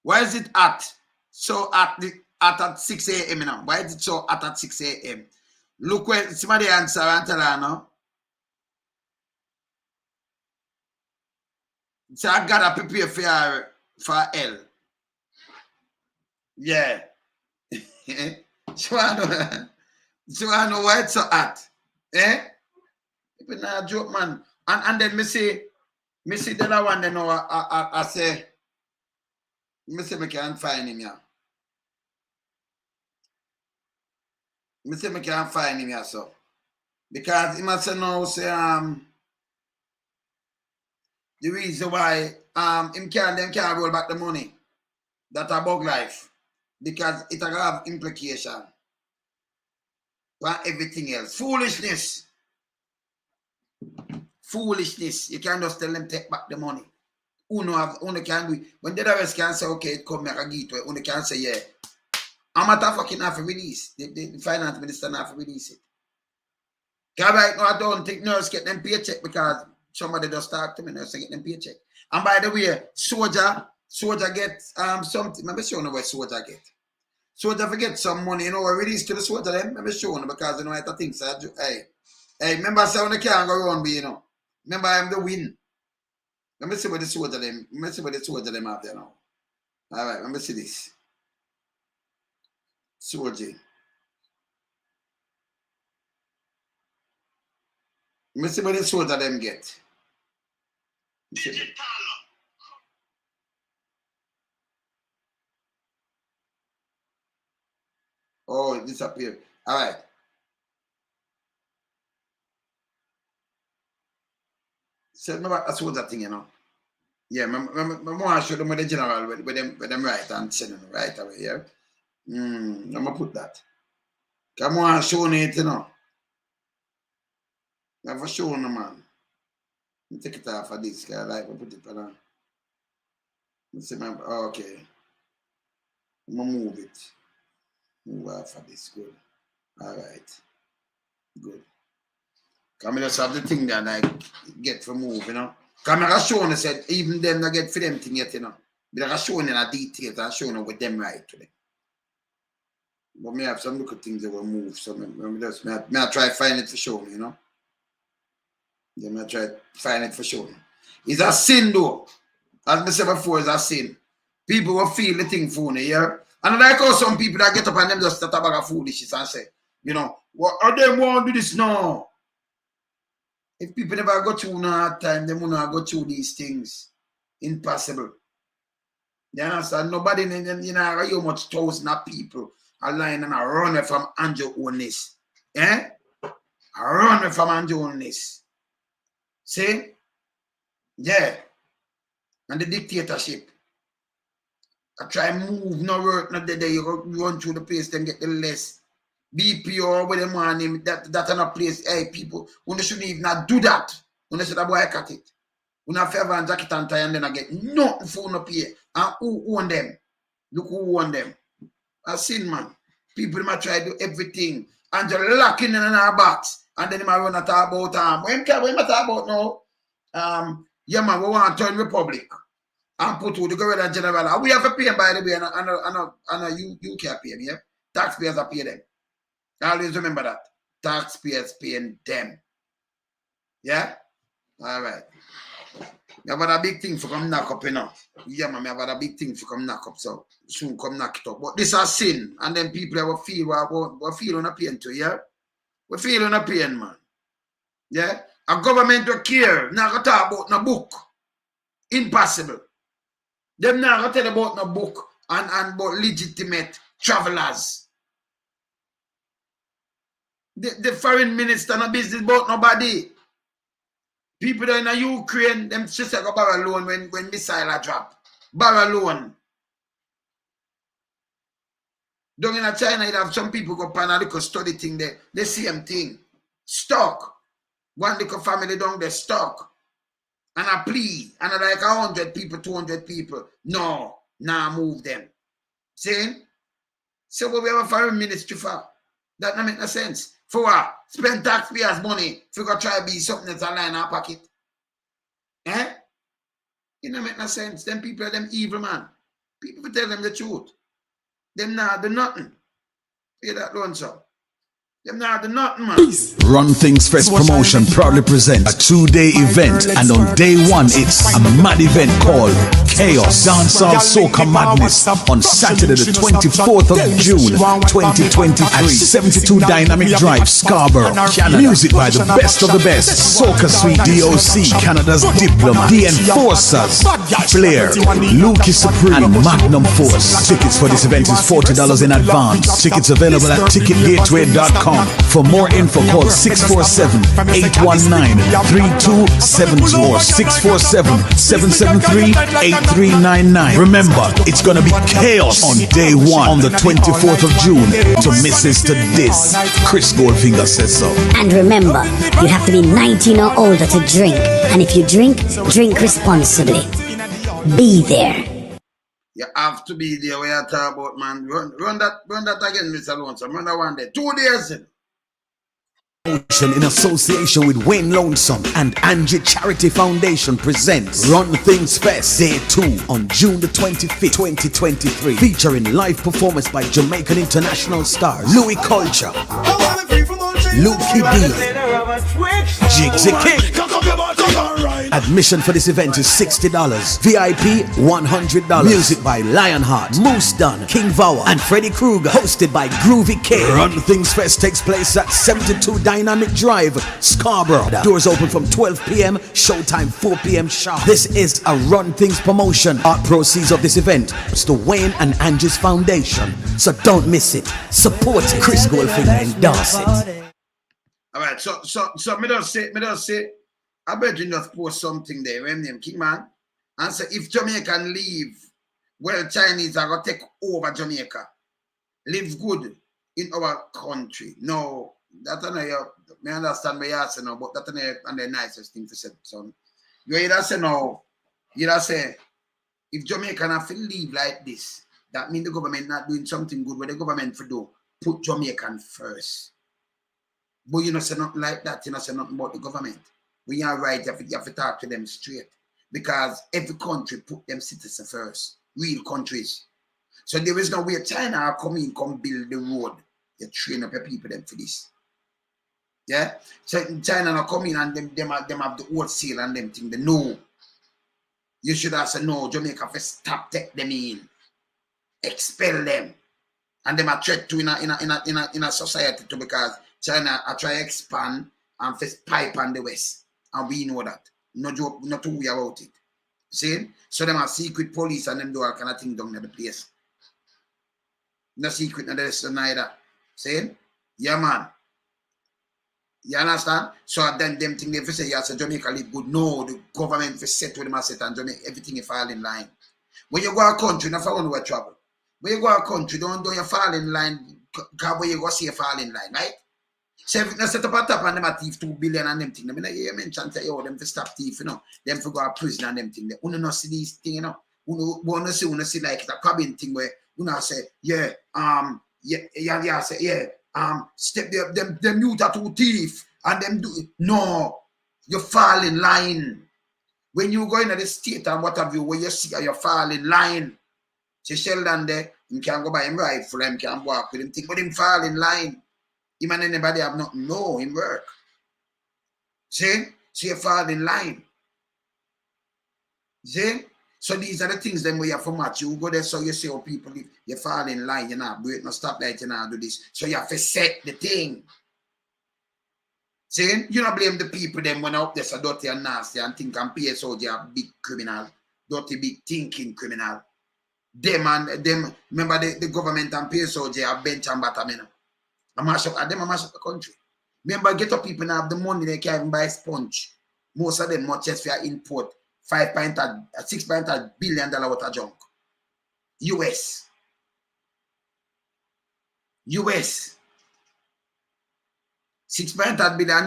Why is it hot? So hot at 6 a.m. now. Why is it so hot at 6 a.m.? Look where somebody answer and tell her now. So I gotta prepare for hell. Yeah. So I know why it's so hot. Eh? People not joke, man. And then me see the other one, then I say, me can't find him here. Me can't find him here, so. Because he must say no, say, the reason why them can't roll back the money. That's a bug life. Because it will have implication for everything else. Foolishness. Foolishness. You can't just tell them take back the money. Uno can do it. When the rest can say, okay, it come, I can give it. Uno can say, yeah. I'm not fucking have to release. The finance minister not have to release it. Because right now, I don't think nurse get them paycheck because somebody just talk to me, nurse get them paycheck. And by the way, soldier get something. Let me show you what soldier get. Soldier forget some money, you know, release to the soldier them. Let me show you because you know I think so. Hey, remember saying the can't go around me, you know. Remember I'm the win. Let me see what the soldier them. Let me see what the soldier them have there now. All right, let me see this. Soldier. Let me see what the soldier them get. Oh, it disappeared. All right. So remember that's what that thing, you know. Yeah, I want to show them with the general with them right and send them right away, yeah. I'm gonna put that. Come on, show it, you know. I have show them, man. Take it off of this guy, like I put it on. Let's see, okay. I'm gonna move it. Move off of this, good. All right. Good. Come just have the thing that I get for move, you know. Come I show you said even them not get for them thing yet, you know. But I show you in a detail and show you with them right today. But me have some look at things that will move. So I try to find it for show me, you know. Then I try to find it for show me. It's a sin though. As I said before, it's a sin. People will feel the thing phony, yeah. And I like how some people that get up and them just start about foolishness and say, you know, what are they want to do this now? If people never go through no hard time, they will not go through these things. Impossible. You understand? Nobody, you know, how much thousands of people are lying and are running from Andrew Owness. Eh? Are running from Andrew Owness. See? Yeah. And the dictatorship. I try move, no work, not the day you run through the place, then get the less. BPO, with the money, that in a place, hey, people, when they shouldn't even not do that. When they should have boycott it. When I favor and jacket and tie and then I get nothing for no pay. And who own them? Look who own them. I seen, man. People might try to do everything. And just locking in our box. And then they might run to talk about, when we talk about now, yeah, man, we want to turn Republic. And put to the governor general. We have to pay them, by the way, and you can't pay them, yeah? Taxpayers are paying them. Always remember that. Taxpayers paying them. Yeah? All right. You have a big thing for come knock up, you know. Yeah, man, you have a big thing for come knock up, so soon come knock it up. But this is sin, and then people will feel on a pain too, yeah? We feel on a pain, man. Yeah? A government will care, not going to talk about no book. Impossible. Them not going to tell about no book and about legitimate travelers. The foreign minister no business about nobody. People that in Ukraine, them just go borrow loan when missile are drop. Borrow loan. Down in China, you have some people go pan a little study thing there. The same thing. Stuck. One little family down there stuck. And I plea. And I like 100 people, 200 people. No, now move them. See? So what we have a foreign ministry for? That don't make no sense. For what? Spend taxpayers' money if you go try to be something that's aligned in our pocket. Eh? It don't make no sense. Them people are them evil, man. People tell them the truth. Them not do nothing. Hear that, Lonzo? Them not do nothing, man. Run Things Fest Promotion proudly presents a 2-day event, and on day one it's a mad event called chaos, dancehall soca madness on Saturday the 24th of June 2023 at 72 Dynamic Drive, Scarborough, Canada. Music by the best of the best. Soca Sweet DOC, Canada's Diploma, The Enforcers, Flair, Lukey Supreme, and Magnum Force. Tickets for this event is $40 in advance. Tickets available at ticketgateway.com. For more info, call 647-819-3272 or 647-773-8399. Remember, it's gonna be chaos on day one on the 24th of June. To miss is to this. Chris Goldfinger says so. And remember, you have to be 19 or older to drink. And if you drink, drink responsibly. Be there. You have to be there. We are talking about, man. Run that again, Mr. Lonesome. Run that one day. 2 days. In association with Wayne Lonesome and Angie Charity Foundation presents Run Things Fest Day 2 on June the 25th, 2023, featuring live performance by Jamaican international stars Louis Culture, Lukey D, Jigsy King. Admission for this event is $60. VIP $100. Music by Lionheart, Moose Dunn, King Vower, and Freddy Krueger. Hosted by Groovy K. Run Things Fest takes place at 72 Dynamic Drive, Scarborough. Doors open from 12 p.m. Showtime 4 p.m. sharp. This is a Run Things promotion. Art proceeds of this event is to Wayne and Angie's Foundation. So don't miss it. Support it. Chris Goldfinger endorse it. All right, so me just say, I bet you just post something there, when name King Man, and say if Jamaican leave, well, Chinese are gonna take over Jamaica, live good in our country. No, that's not you. Me understand what you say now, but that's not the nicest thing to say, son. You either say no, you either say if Jamaican have to leave like this, that means the government not doing something good. What the government for do, put Jamaican first. But you know say nothing like that. You know say nothing about the government. When you are right, you have to talk to them straight. Because every country put them citizens first. Real countries. So there is no way China come build the road. You train up your people them for this. Yeah? So China not come in and them have the wholesale and them thing. They know. You should have said no, Jamaica for stop take them in. Expel them. And them are threat to in a society too, because China are trying to expand and first pipe on the West. And we know that. No joke, not too worry about it. See? So them have secret police and them do all kind of thing down in the place. No secret, no this neither. See? Yeah, man. You understand? So then them thing they say, yes, Jamaica live good. No, the government for set with them set and Jamaica, everything is fall in line. When you go a country, you don't know trouble. When you go a country, don't you fall in line, because when you go see a fall in line, right? So if you set up a top and them a thief 2 billion and them thing, I mean, you mention say, yo, them for stop thief, you know, them for go to prison and them thing. You don't see these thing, you know. You see like a cabin thing where you know say, step them youth are too thief and them do it. No, you fall in line. When you go into the state and what have you, where you see you fall in line. See Sheldon there, you can go by him rifle, him can walk with him thing, but him fall in line. Him and anybody have not know him work. See? So you fall in line. See? So these are the things then where you have to match. You go there so you see how people live. You fall in line, you not break, no stop light, you not do this. So you have to set the thing. See? You don't blame the people them when up there so dirty and nasty and think and PSO they are big criminal. Dirty big thinking criminal. Them, remember the government and PSO they are bench and bottom. I mash up the country. Remember, get up people now have the money they can't even buy sponge. Most of them much as for import $6 billion worth of junk. US. $6 billion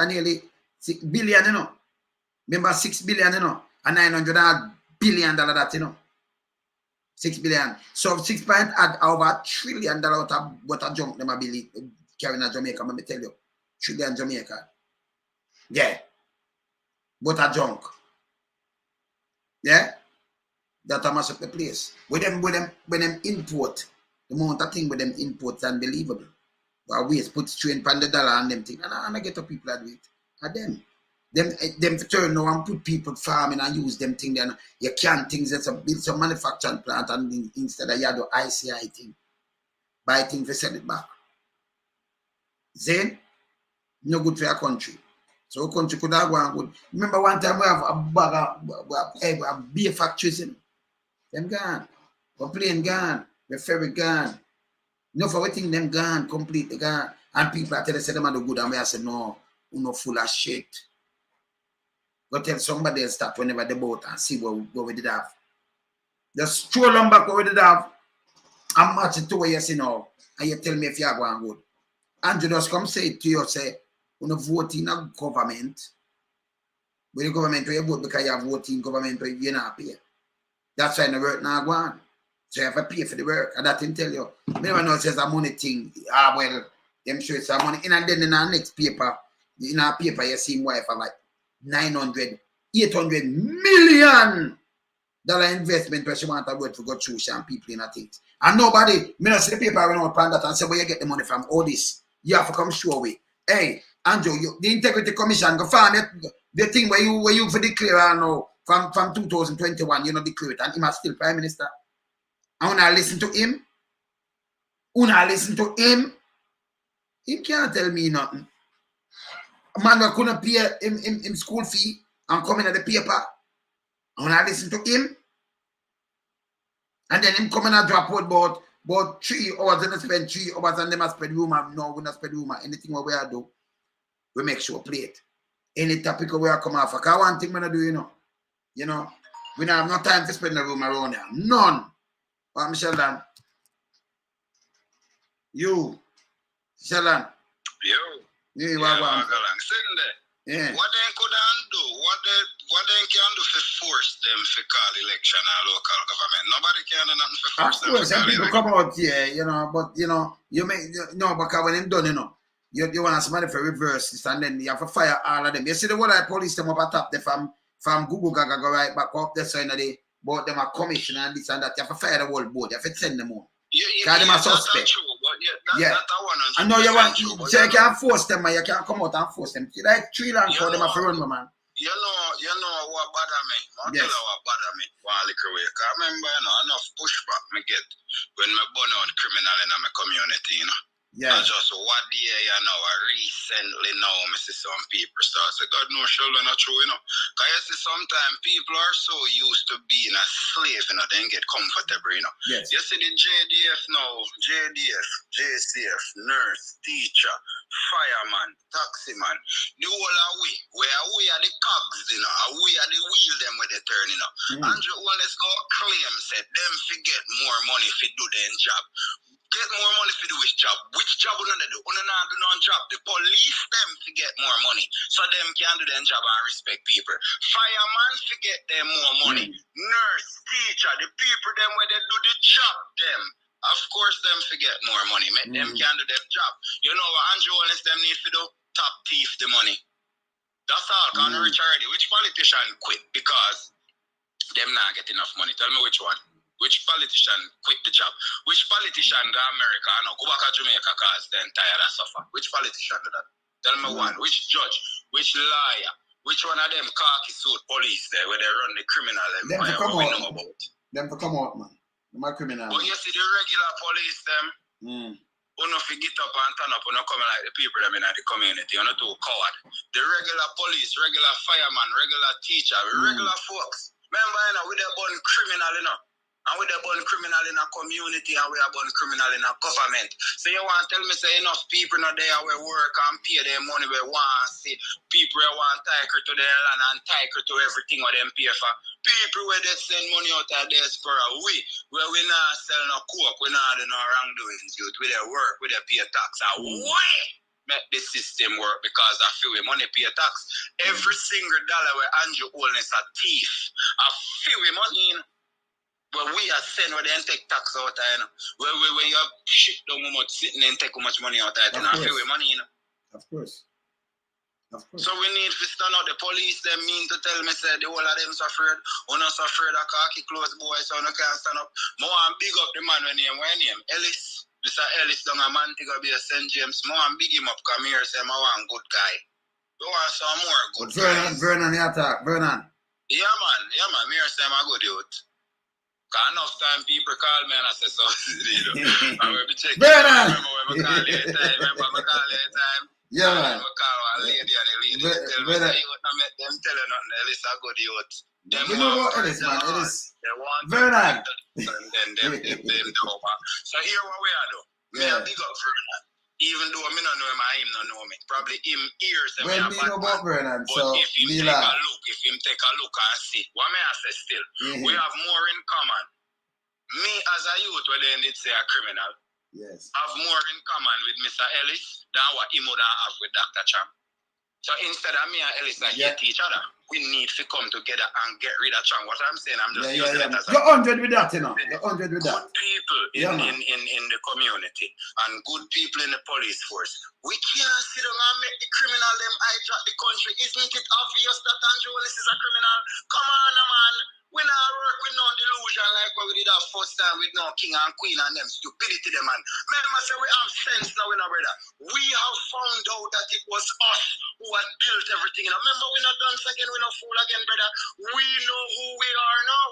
nearly 6 billion, you know. Remember 6 billion, you know, and $900 billion that, you know. 6 billion. So 6 point add over $1 trillion what a junk them ability carrying a Jamaica, let me tell you. $1 trillion Jamaica. Yeah. What a junk. Yeah? That a mash up the place. When them import, the amount of thing with them import is unbelievable. But we put strain on the dollar and them thing. And I get the people that do it. And them. Them turn now and put people farming and use them thing then you can things that's a build some manufacturing plant and instead of you do ICI thing. Buy things to sell it back. Then no good for your country. So our country could have gone good. Remember one time we have a bag of beer factories in them gone. The plane gone, the ferry gone. No for everything them gone, completely gone. And people are telling us them are do good and we are saying no, you're not full of shit. Go tell somebody else that whenever they boat and see what we did have. Just stroll them back what we did have and match it to where you see now. And you tell me if you are going good. And you just come say it to you, say, you vote in a government. But the government where you vote because you have voted in government where you're not pay. That's why the work not go on. So you have to pay for the work. And that thing tell you. I never know it says a money thing. Well, them sure it's a money. And then in our next paper, in our paper you see why for like $800 million investment where she want to work to go through some people in a things. And nobody, me not see the paper when I plan that and say where you get the money from, all this. You have to come show me. Hey, Andrew, the Integrity Commission go find the thing where you for declare now from 2021, you know declare it, and he must still Prime Minister. And when I listen to him, he can't tell me nothing. A man that couldn't pay him school fee and come in at the paper. And when I listen to him, and then him come in and drop out about 3 hours and spend 3 hours and them a spread rumor. No, we not spread rumor. Anything what we are do, we make sure play it. Any topic we are come off. Because one thing we not do, you know, we don't have no time to spend the rumor around here. None. But Sheldon, you, Sheldon. Yeah, Yeah. What they could do, what they can do to force them to call election and local government. Nobody can do nothing to force them. Of course, some people come out here, but you may because when them done, you want somebody to reverse this and then you have to fire all of them. You see the whole like police them up at top there from Google Gaga go right back up there so but them are commission and this and that. You have to fire the whole board, you have to send them on. Because them are suspect. I know you want so you can't force them, man. You can't come out and force them. Like 3 long for them have to run, man. You know what bother me? I'll tell you what bother me one little way. Because I remember, enough pushback me get when me burn out criminal in my community, Yeah. And just what day, recently now, I see some people start say, God no, Sheldon, not true, Because you see, sometimes people are so used to being a slave, they get comfortable, Yes. You see the JDF now, JDF, JCF, nurse, teacher, fireman, taximan, the whole of we are the cogs, we are the wheel them where they turn, Andrew always go claim, said them forget more money if do their job. Get more money for do which job? Which job will they do? Not do no job. The police them to get more money. So them can do their job and respect people. Fireman to get them more money. Nurse, teacher, the people them where they do the job them. Of course them to get more money. Make them can do their job. You know what Andrew Holness them need to do? Top thief the money. That's all. Can rich already. Which politician quit because them not get enough money? Tell me which one. Which politician quit the job? Which politician go America and go back to Jamaica because they're tired and suffer? Which politician do that? Tell me one. Which judge? Which lawyer? Which one of them khaki suit police there where they run the criminal empire? Them to come we out. know about? Them to come out, man. Them are criminal. But you see the regular police them, who no fi get up and turn up, who no come like the people them in the community, who no too coward. The regular police, regular fireman, regular teacher, regular folks. Remember, we the born criminal, and we are born criminal in a community and we are born criminal in a government. So you want to tell me say enough people not there where work and pay their money where want see people where want title to their land and title to everything what them pay for. People where they send money out of diaspora, where we not sell no coke, we not do no wrongdoings, youth, we their work, we their pay tax. And we make the system work because I feel we money pay tax. Every single dollar where Andrew Holness a thief, I feel we money in. Well, we are saying where they take tax out there, where you ship down how much sitting and take how much money out there, and I feel with money, Of course. So we need to stand out the police, them mean to tell me, say, the whole of them suffered, or not suffered, a khaki clothes boy, so no can't stand up. More and big up the man when name, Ellis. Mr. Ellis down a Montego Bay, St. James. More and big him up, come here, say, I want good guy. You want some more good Vernon, you talk. Vernon. Yeah, man. Me hear say I'm a good youth. Cause enough time people call me and I say so. I'm going to check. Vernon! Remember when I call you a time? Yeah, man. I call one lady and the lady tell me, say, you not make them tell you nothing. Ellis a good youth. Them we know about Ellis, man. Ellis. They want Vernon. And then them do over. So here what we are do. Me a big up Vernon. Even though me not know him, him not know me. Probably him hears them. Well, me know about Vernon, but so if him take a look and see, what may I say still, we have more in common. Me as a youth, where they did say a criminal, have more in common with Mr. Ellis than what he would have with Dr. Cham. So instead of me and Ellis hate each other, we need to come together and get rid of Cham. What I'm saying, I'm just using it as a... You're 100 with that, you know. You're 100 with that. Good people in the community and good people in the police force. We can't sit down and make the criminal them hijack the country. Isn't it obvious that Andrew Willis is a criminal? Come on, man. We not work with no delusion like what we did that first time with no king and queen and them stupidity them, man. Remember, say we have sense now, brother. We have found out that it was us who had built everything. Remember, we not dance again, we not fool again, brother. We know who we are now.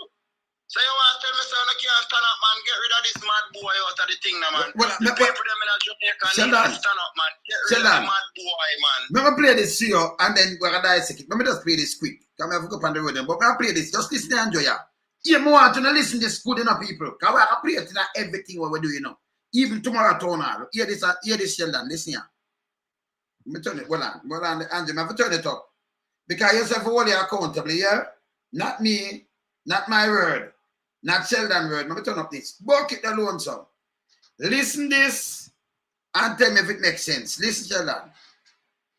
So you want to tell me, so I can't stand up, man. Get rid of this mad boy out of the thing, now, man. The people them in a Jamaica need to stand up, man. Get rid of the mad boy, man. Let me play this to you, and then we're going to dissect it. Let me just play this quick. Come here, go up on the road, but I'll play this. Just listen and enjoy it. You want to listen to this good enough, people. Because I'll play it to everything what we're doing now. Even tomorrow, Tona. Hear this, Sheldon. Listen here. Let me turn it. Hold on, Andrew. I have to turn it up. Because you're hold you accountable, yeah? Not me, not my word. Not Sheldon word. Let me turn up this. Bucket alone, so. Listen this and tell me if it makes sense. Listen, Sheldon.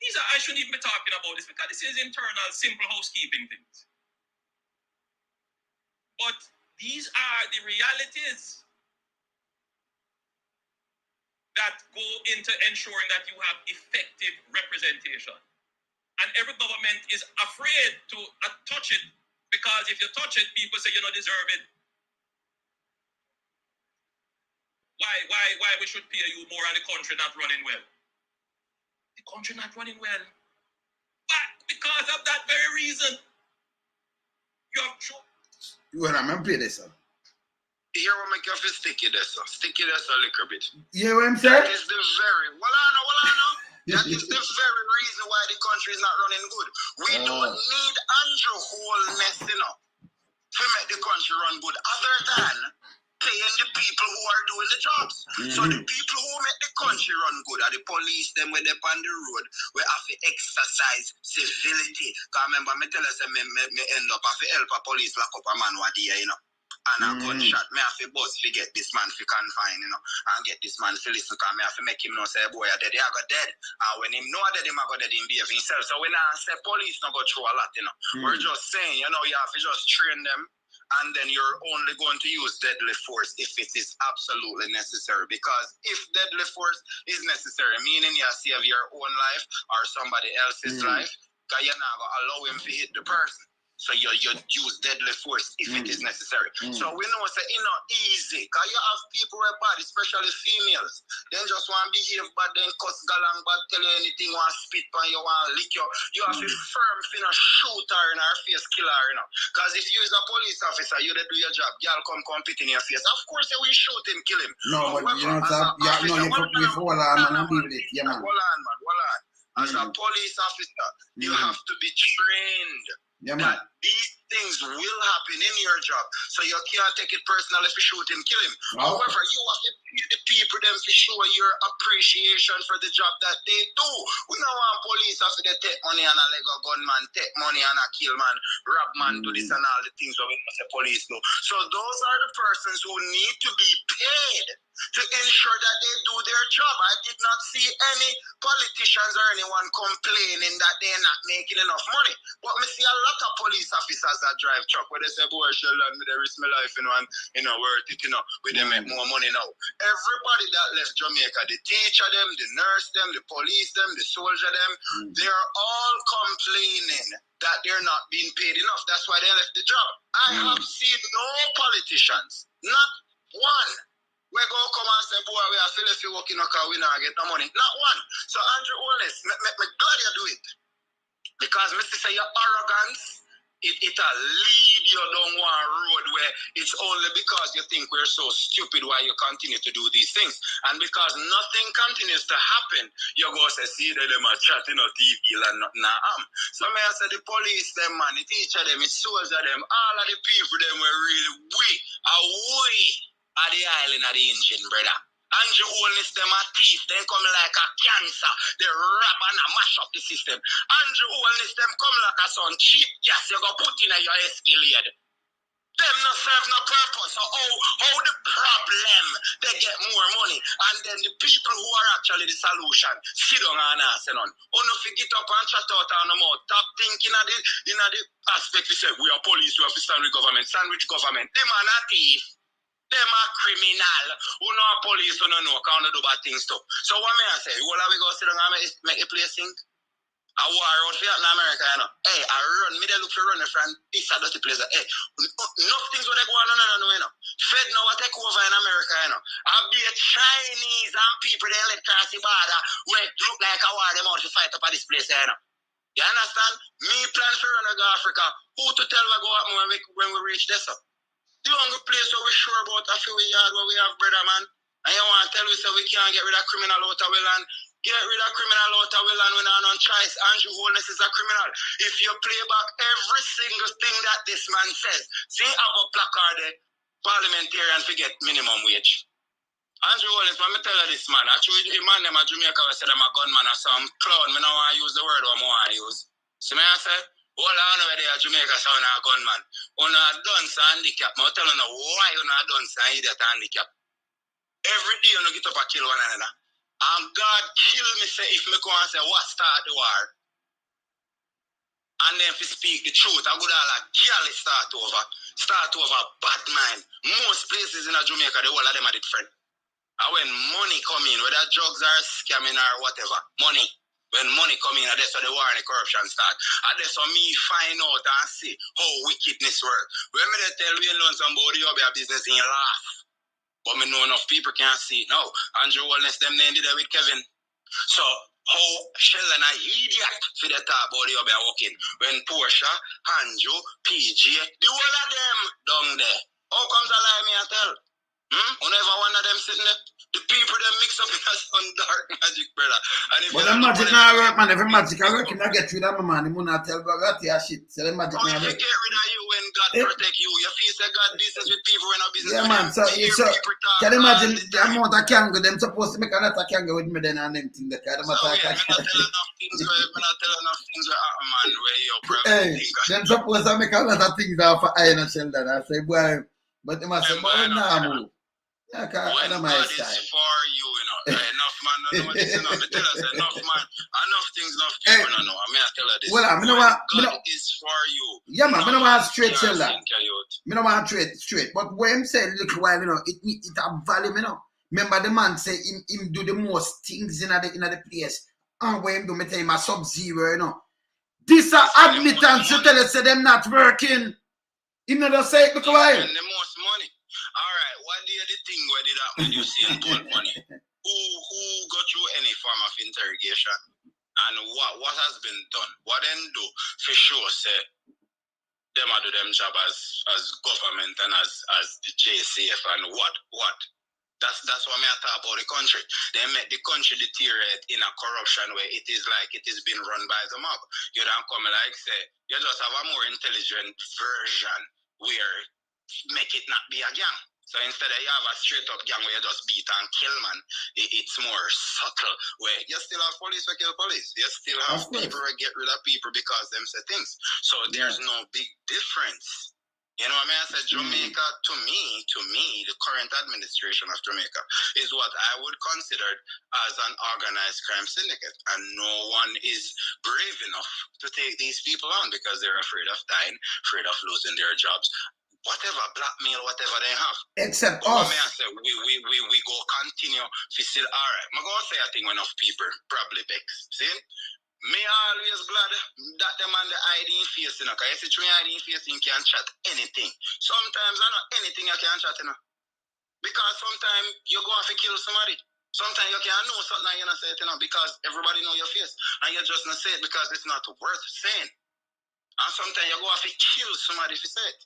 I shouldn't even be talking about this because this is internal, simple housekeeping things. But these are the realities that go into ensuring that you have effective representation. And every government is afraid to touch it because if you touch it, people say you don't deserve it. Why we should pay you more and the country not running well? The country not running well. But because of that very reason, you have to... Well, I'm going to play this, sir. Here we make you feel sticky there, sir. Sticky there, sir, a little bit. You know what I'm saying? That is the very... Well, I know. That is the very reason why the country is not running good. We don't need Andrew wholeness, to make the country run good, other than paying the people who are doing the jobs. So the people who make the country run good are the police, them when they're on the road, we have to exercise civility. Because remember, me tell us, me end up have to help a police lock up a man what there, and a gunshot. Me have to bust to get this man to confine, and get this man to listen, because me have to make him know, say, boy, I go dead. And when him know that him go dead, him behave himself. So when I say police not go through a lot, we're just saying, you have to just train them, and then you're only going to use deadly force if it is absolutely necessary. Because if deadly force is necessary, meaning you save your own life or somebody else's life, because you're not going to allow him to hit the person. So you use deadly force if it is necessary. So we know it's not easy. Because you have people who are bad, especially females. They just want to behave bad, then cuss galang bad, tell you anything, want to spit on you, want to lick you. You have to firm, shoot her in her face, kill her, Because if you is a police officer, you do your job, y'all come compete in your face. Of course you will shoot him, kill him. No, but you know, you put me for man and deal with it. Yeah, man. Hold on. As a police officer, you have to be trained. That these things will happen in your job. So you can't take it personal if you shoot him, kill him. However, you have to pay the people them to show your appreciation for the job that they do. We don't want police after they take money and a leg of gunman, take money and a kill man, rob man, do this and all the things that we must say police do. So those are the persons who need to be paid to ensure that they do their job. I did not see any politicians or anyone complaining that they're not making enough money. But I see a lot of police officers that drive truck where they say, boy, Sheldon, they risk my life, and worth it, we they make more money now. Everybody that left Jamaica, the teacher them, the nurse them, the police them, the soldier them, they're all complaining that they're not being paid enough. That's why they left the job. I have seen no politicians, not one. We go come and say, boy, we are still if you working, we not get no money. Not one. So Andrew Holness, me glad you do it. Because Mr. say your arrogance, it'll lead you down one road where it's only because you think we're so stupid why you continue to do these things. And because nothing continues to happen, you go say, see that them are chatting on TV and nothing am. So may I say the police, them man, the teacher them, the soldier them, all of the people them were really weak. Away at the island of the engine, brother. Andrew Holness, them are thief, they come like a cancer. They rob and mash up the system. Andrew Holness, them come like a son cheap gas you go put in your Escalade. Them no serve no purpose. So how the problem they get more money and then the people who are actually the solution sit down and answer none. Oh no, if you get up and chat out on the mouth, stop thinking of the aspect we say we are police, we have to stand with government, sandwich government. Them are not thief. Them are criminal. Who know police who know can't do bad things too. So what may I say? Well, we go sit down and make a place sink. I war out for in America, you know. Hey, I run, me they look for run from this a dirty place. Hey, enough things what they go on, no, you know. Fed now what take over in America, you know. I'll be a Chinese and people they let cross the border where it look like a war them out to fight up at this place, you know. You understand? Me plan for run to Africa. Who to tell we go up when we reach this up? The only place where we sure about a few yard where we have brother man. And you want to tell us that we can't get rid of criminal out of land. Get rid of criminal out of land when I'm on choice. Andrew Holness is a criminal. If you play back every single thing that this man says, see have a placard there, parliamentarian forget minimum wage. Andrew Holness, let me tell you this man. Actually, the man them a Jamaica said I'm a gunman or some clown. I don't want to use the word I want to use. See me I say? All I know where they are Jamaica sound a gunman. On a dance handicap. I tell you why you not dance and idiot handicap. Every day you get up and kill one another. And God kill me say if me go and say what start the war. And then if you speak the truth, I would all like girl start over bad mind. Most places in Jamaica, the whole of them are different. And when money come in, whether drugs are scamming or whatever, money. When money come in, that's where the war and the corruption start. And that's where me find out and see how wickedness works. When me they tell we know somebody you have business in your life. But me know enough people can't see it now. Andrew Holness, them they did it with Kevin. So, how Shell and an idiot for the top about the other working. When Portia, Andrew, PG, the whole of them down there. How comes a lie me I tell? Whenever one of them sitting there, the people them mix up in some dark magic, brother. And if but the magic now work, man. Every magic I work, you not get rid of my man. You not tell God that your shit. So the magic now work. If you get rid of you when God protect you, you feel say God business with people when no business yeah, with man. them. Can you imagine the amount of kangaroo them supposed to make a lot of kangaroo with me then and them thing that kind of matter. I'm not tell enough things where happen, man. Where you probably hey, think. them supposed to make a lot of things off of iron and shell that I say, boy, but they must say, boy, nah, move. Yeah, when God is for you, you know, enough man, no know this, you know. I tell us enough man, enough things, enough people, no know. I mean, I tell her this. Well, I mean, God is for you. Yeah, man, I don't want straight tell that. I don't want straight. But when him say little while, you know, it have value, you know. Remember the man say him do the most things in the place. And when him do, me tell him a sub-zero, you know. This are admittance, you tell us say them not working. Him not just say it because why? The most money. Alright, what did the thing where did that when you see and told money? Who got through any form of interrogation? And what has been done? What then do for sure say them do them job as government and as the JCF and what? That's what I talk about the country. They make the country deteriorate in a corruption where it is like it is being run by the mob. You don't come like say, you just have a more intelligent version where make it not be a gang. So instead of you have a straight up gang where you just beat and kill, man, it's more subtle where you still have police who kill police. You still have people who get rid of people because them say things. So there's no big difference. You know what I mean? I said Jamaica, to me, the current administration of Jamaica is what I would consider as an organized crime syndicate. And no one is brave enough to take these people on because they're afraid of dying, afraid of losing their jobs. Whatever, blackmail, whatever they have. Except us. us. I say, we go continue to still, all right. I'm going to say I think enough people probably vex. See? Me always glad that them on the ID face, you know, because you see, ID face, you can chat anything. Sometimes I know anything I can chat, you know. Because sometimes you go off to kill somebody. Sometimes you can't know something and you not say it, because everybody know your face. And you just not say it because it's not worth saying. And sometimes you go have to kill somebody if you say it.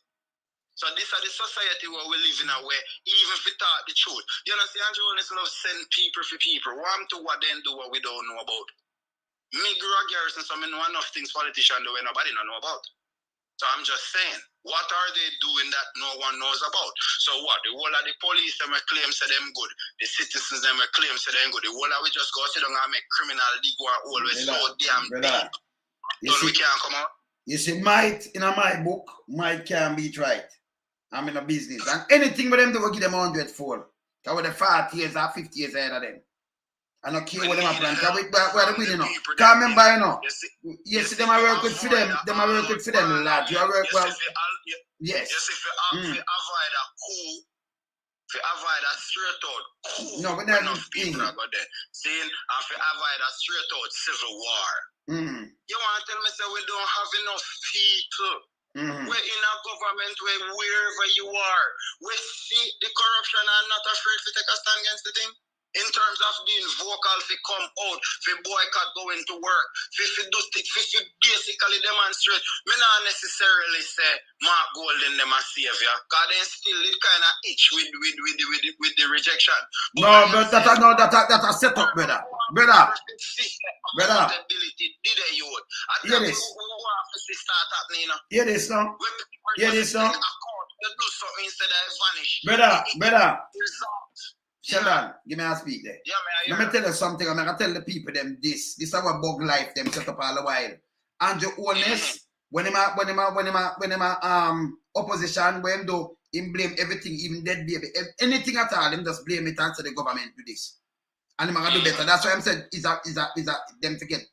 So this is the society where we live in, where even if we talk the truth. You understand, journalists love send people for people. Want to what they do what we don't know about. Me grow a garrison, so I know enough things politicians do where nobody don't know about. So I'm just saying, what are they doing that no one knows about? So what? The whole of the police them claim say them good. The citizens them claim say them good. The whole of we just go sit down and make criminal dig war always so damn deep. So we can't come out. You see, might in my book, might can beat right. I'm in a business. And anything with them, they will give them 100-fold. Because with the 40 years or 50 years ahead of them. I don't care what them are planning. Because we're the winning now. Because remember, you know, you see them I work with for them. Them I work with for them, lad. You work well. Yes. Yes, if you avoid a coup, if you avoid a straight out coup, no, but then enough people are got there. Saying, if you avoid a straight out civil war. You want to tell me say we don't have enough people? We're in a government where wherever you are, we see the corruption and not afraid to take a stand against the thing. In terms of being vocal, if come out, if boycott going to work, if basically demonstrate, me not necessarily say Mark Golden them a savior, because they still it kind of itch with the rejection. No, but that's a setup, brother. Brother. Hear this. Hear this now. Hear this now. Brother. Sheldon, give me a speak there. Let me tell you something. I'm gonna tell the people them this. This is our bug life them set up all the while. And your owners, when him opposition, when do him blame everything, even dead baby, anything at all, him just blame it and say the government do this. And him gonna do better. That's why I'm saying is them to get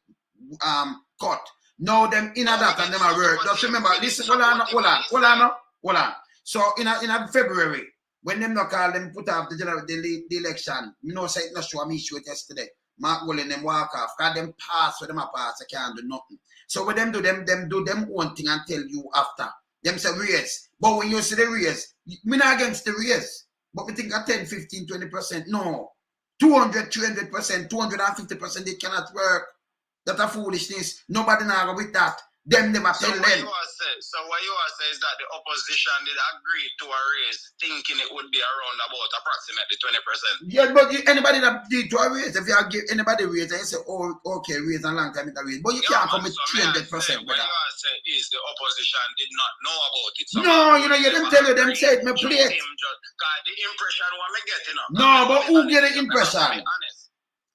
caught. Now them in that and them are work. Just remember, listen, hold on. So in a February. When them not call them put off the election, you know, say it not show me show it yesterday. Mark Willing them walk off, cause them pass where them a pass, they can't do nothing. So when them do them one thing and tell you after. Them say raise. But when you see the raise, me not against the raise. But we think at 10, 15, 20%. No. 200, 300%, 250%, it cannot work. That's a foolishness. Nobody now with that. Them never tell them. So what you are saying is that the opposition did agree to a raise, thinking it would be around about approximately 20%. Yeah, but anybody that did to a raise, if you give anybody raise, and you say, oh, okay, raise a long time, it's a raise. But you can't come with 300%. What you are saying is the opposition did not know about it. So no, you know, you didn't tell you, them said, me play it. Because the impression what me get, you know. No, but who get the impression?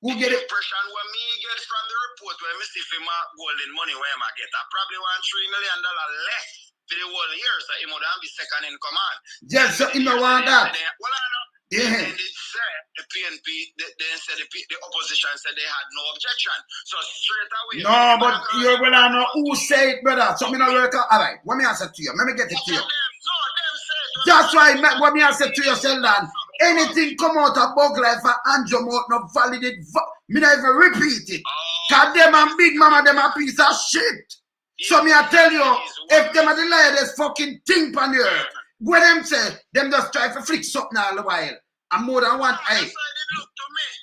Who get it? Impression what me get from the report where me see for Mark Golden money where I get, I probably want $3 million less for the whole year, so he would be second in command. Yes, so you know want that. Well, I know. Yeah. They said the PNP, they said the opposition said they had no objection. So straight away. No, but you well, I know who say it, brother. So me not work out. All right, what me answer to you? Let me get it to you. That's why what me answer to you, Sheldon. Anything come out of bug life for Andrew mouth not validate. Me not even repeat it. Cause them and Big Mama them a piece of shit. So me I tell you, if them are the liars fucking think on the earth, what them say, them just try to flick something all the while. And more than one eye.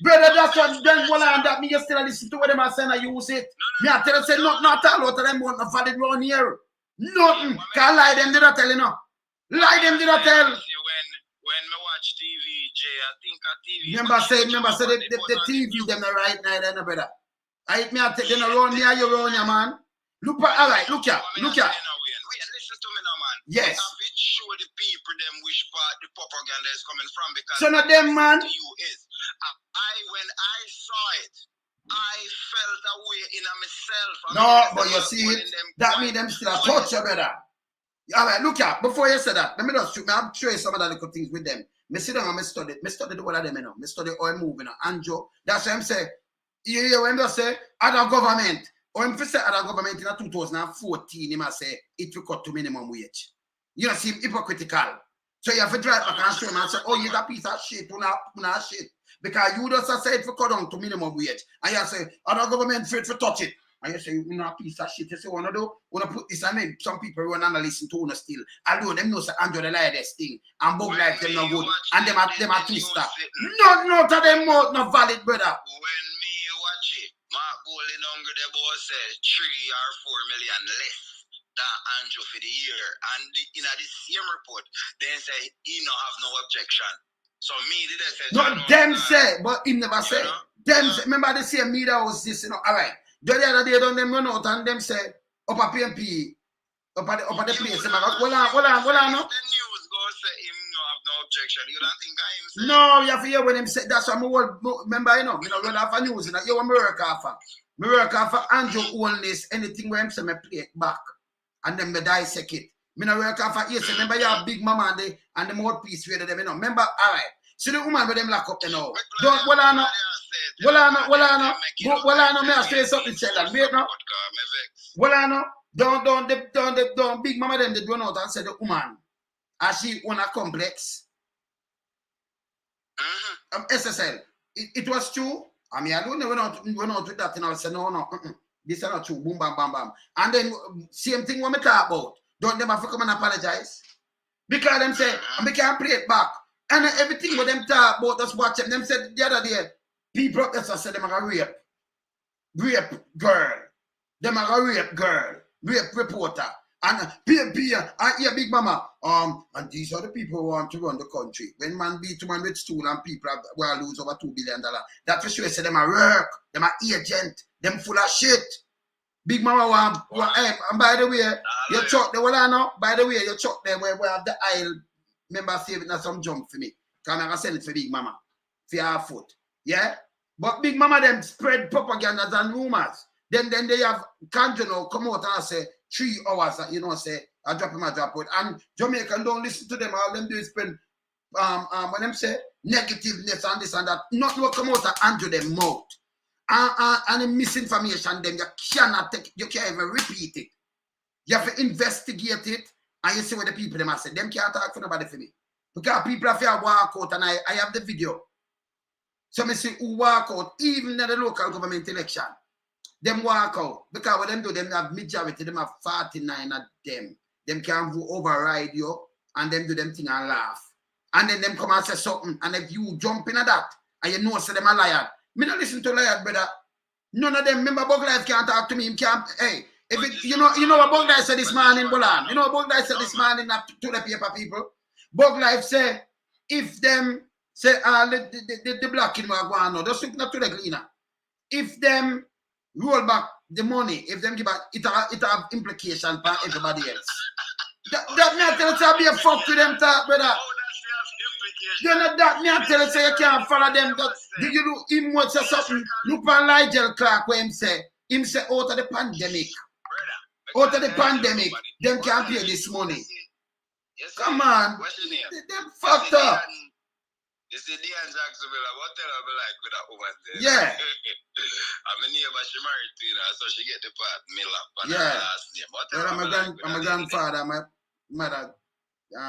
Brother, that's what them well and that me just still listen to what them are saying and use it. Me I tell you say not all out of them want not valid round here. Nothing. Cause lie them did not tell you no. Lie them did not tell. When me watch TV, Jay, I think a TV. Remember say the TV them the right now, then brother. I me I take them around me and you around your man. Look all right, look here. Listen to me now, man. Yes. I will show the people them which part the propaganda is coming from because so not them man. To you is when I saw it, I felt a way in myself. No, but you see it, that means them still a touch you, brother. All right, look here. Before you say that, let me just I'm show you some of the little things with them. Me sit down and me study the whole of them, you know. Me study how I'm moving, Andrew. That's why I'm saying, you hear when they say other government, or if you say other government in 2014, he must say it will cut to minimum wage. You know, seem hypocritical. So you have to drive back and show them and say, oh, you got piece of shit, not shit. Because you just say it will cut down to minimum wage. And you say, other government fit to touch it. and you say, you know, a piece of shit. You say, wanna put this and maybe some people run and listen to us still. Although them know say Andrew the lie this thing. And bug life them no good. And them a twister. No to them mouth no valid, brother. When me watch it, Mark Bowling Hungry the boss said 3 or 4 million less than Andrew for the year. And in the same report, they say he no have no objection. So me did I say no, them say, but he never say. Them say, remember they say me that was this, you know. Alright. The other day don't them run out and them say up a PMP, up at the place. Well on, no. The news go say him no have no objection. You don't think I him say? No, you have to hear when him say that's what remember, you know, me no run off a news, you know, you want me work off of. Me work off of Andrew own this, anything where him say me play it back. And then me dissect it. Me no work off of yes, remember you have Big Mama and the mouthpiece where them, you know. Remember, alright. See the woman with them lock up, you know. Don't me I say something tell them, wait now. Don't Big Mama them they run out and say the woman as she own a complex. SSL. It was true. I mean, I don't know went out with that and I say no. This is not true. Boom, bam, bam, bam. And then same thing when we talk about. Don't them have to come and apologize. Because them say, we can't play it back. And everything what them talk about us watch them said the other day, people up there said them are a rape girl. Them are a rape reporter. And PMP and here Big Mama. And these are the people who want to run the country. When man beat man with stool and people will lose over $2 billion. That for sure say them are work, them are agent, them full of shit. Big Mama and by the way, you chuck the by the way, you chuck there where have the aisle. Remember saving some junk for me. Can I sell it for Big Mama? For your foot. Yeah? But Big Mama them spread propagandas and rumors. Then they have Condrew come out and say 3 hours, you know, say I drop him, I drop out. And Jamaican don't listen to them. All them do is spend when them say negativeness and this and that. Not to come out and Andrew them mouth. And the misinformation them you can't even repeat it. You have to investigate it. And you see what the people them say. Them can't talk for nobody for me. Because people have to walk out and I have the video. So I see who walk out, even in the local government election. Them walk out. Because what them do, them have majority, them have 49 of them. Them can override you and them do them thing and laugh. And then them come and say something. And if you jump in at that, and you know say them a liar. Me not listen to liar, brother. None of them, remember Bug Life can't talk to me. Him can't, hey. If it, you know what Bug Life said this morning, Bolan. You know what Bug Life said this morning to the paper people. Bug Life say if them say the black in Wagwano, just look not to the cleaner. If them roll back the money, if them give back, it have implication for everybody else. that me I tell you to be a fuck to them talk, brother. You know that me I tell you say you can't follow them. Do you know him what say something? Look on Nigel Clark where him say out of the pandemic. Out of the pandemic, them can't pay this money. Come on. Them fucked up. You see, Diane Jackson, what tell her like with that woman there? Yeah. I'm a neighbor, she married to her, so she get the part, Miller. Yeah. Last name. I'm a grandfather, my mother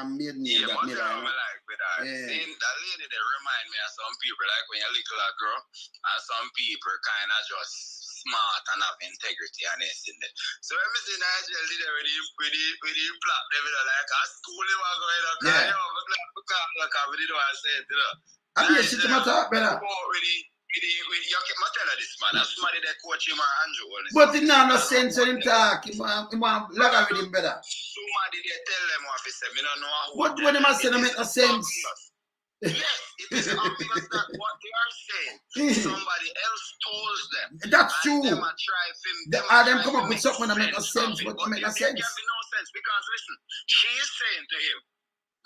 maiden name that Miller. See, that lady, they remind me of some people, like when you're little girl, and some people kind of just smart and have integrity and this in there. So when I see Nigel did it with the plot, they were like, a school they were going up. Yeah. You know, because we didn't want to say it, you know. I mean, shit to my talk, brother. You can't tell her this, man. That's somebody that coach him or Andrew. But it not no sense when him talk. He want lag with him, brother. Somebody they tell them what he say. Me don't know how. But when him say no make no sense. Yes, it is obvious that what they are saying, somebody else told them. That's true. Them come up with something that make no sense, but it make no sense. It have no sense because listen, she is saying to him,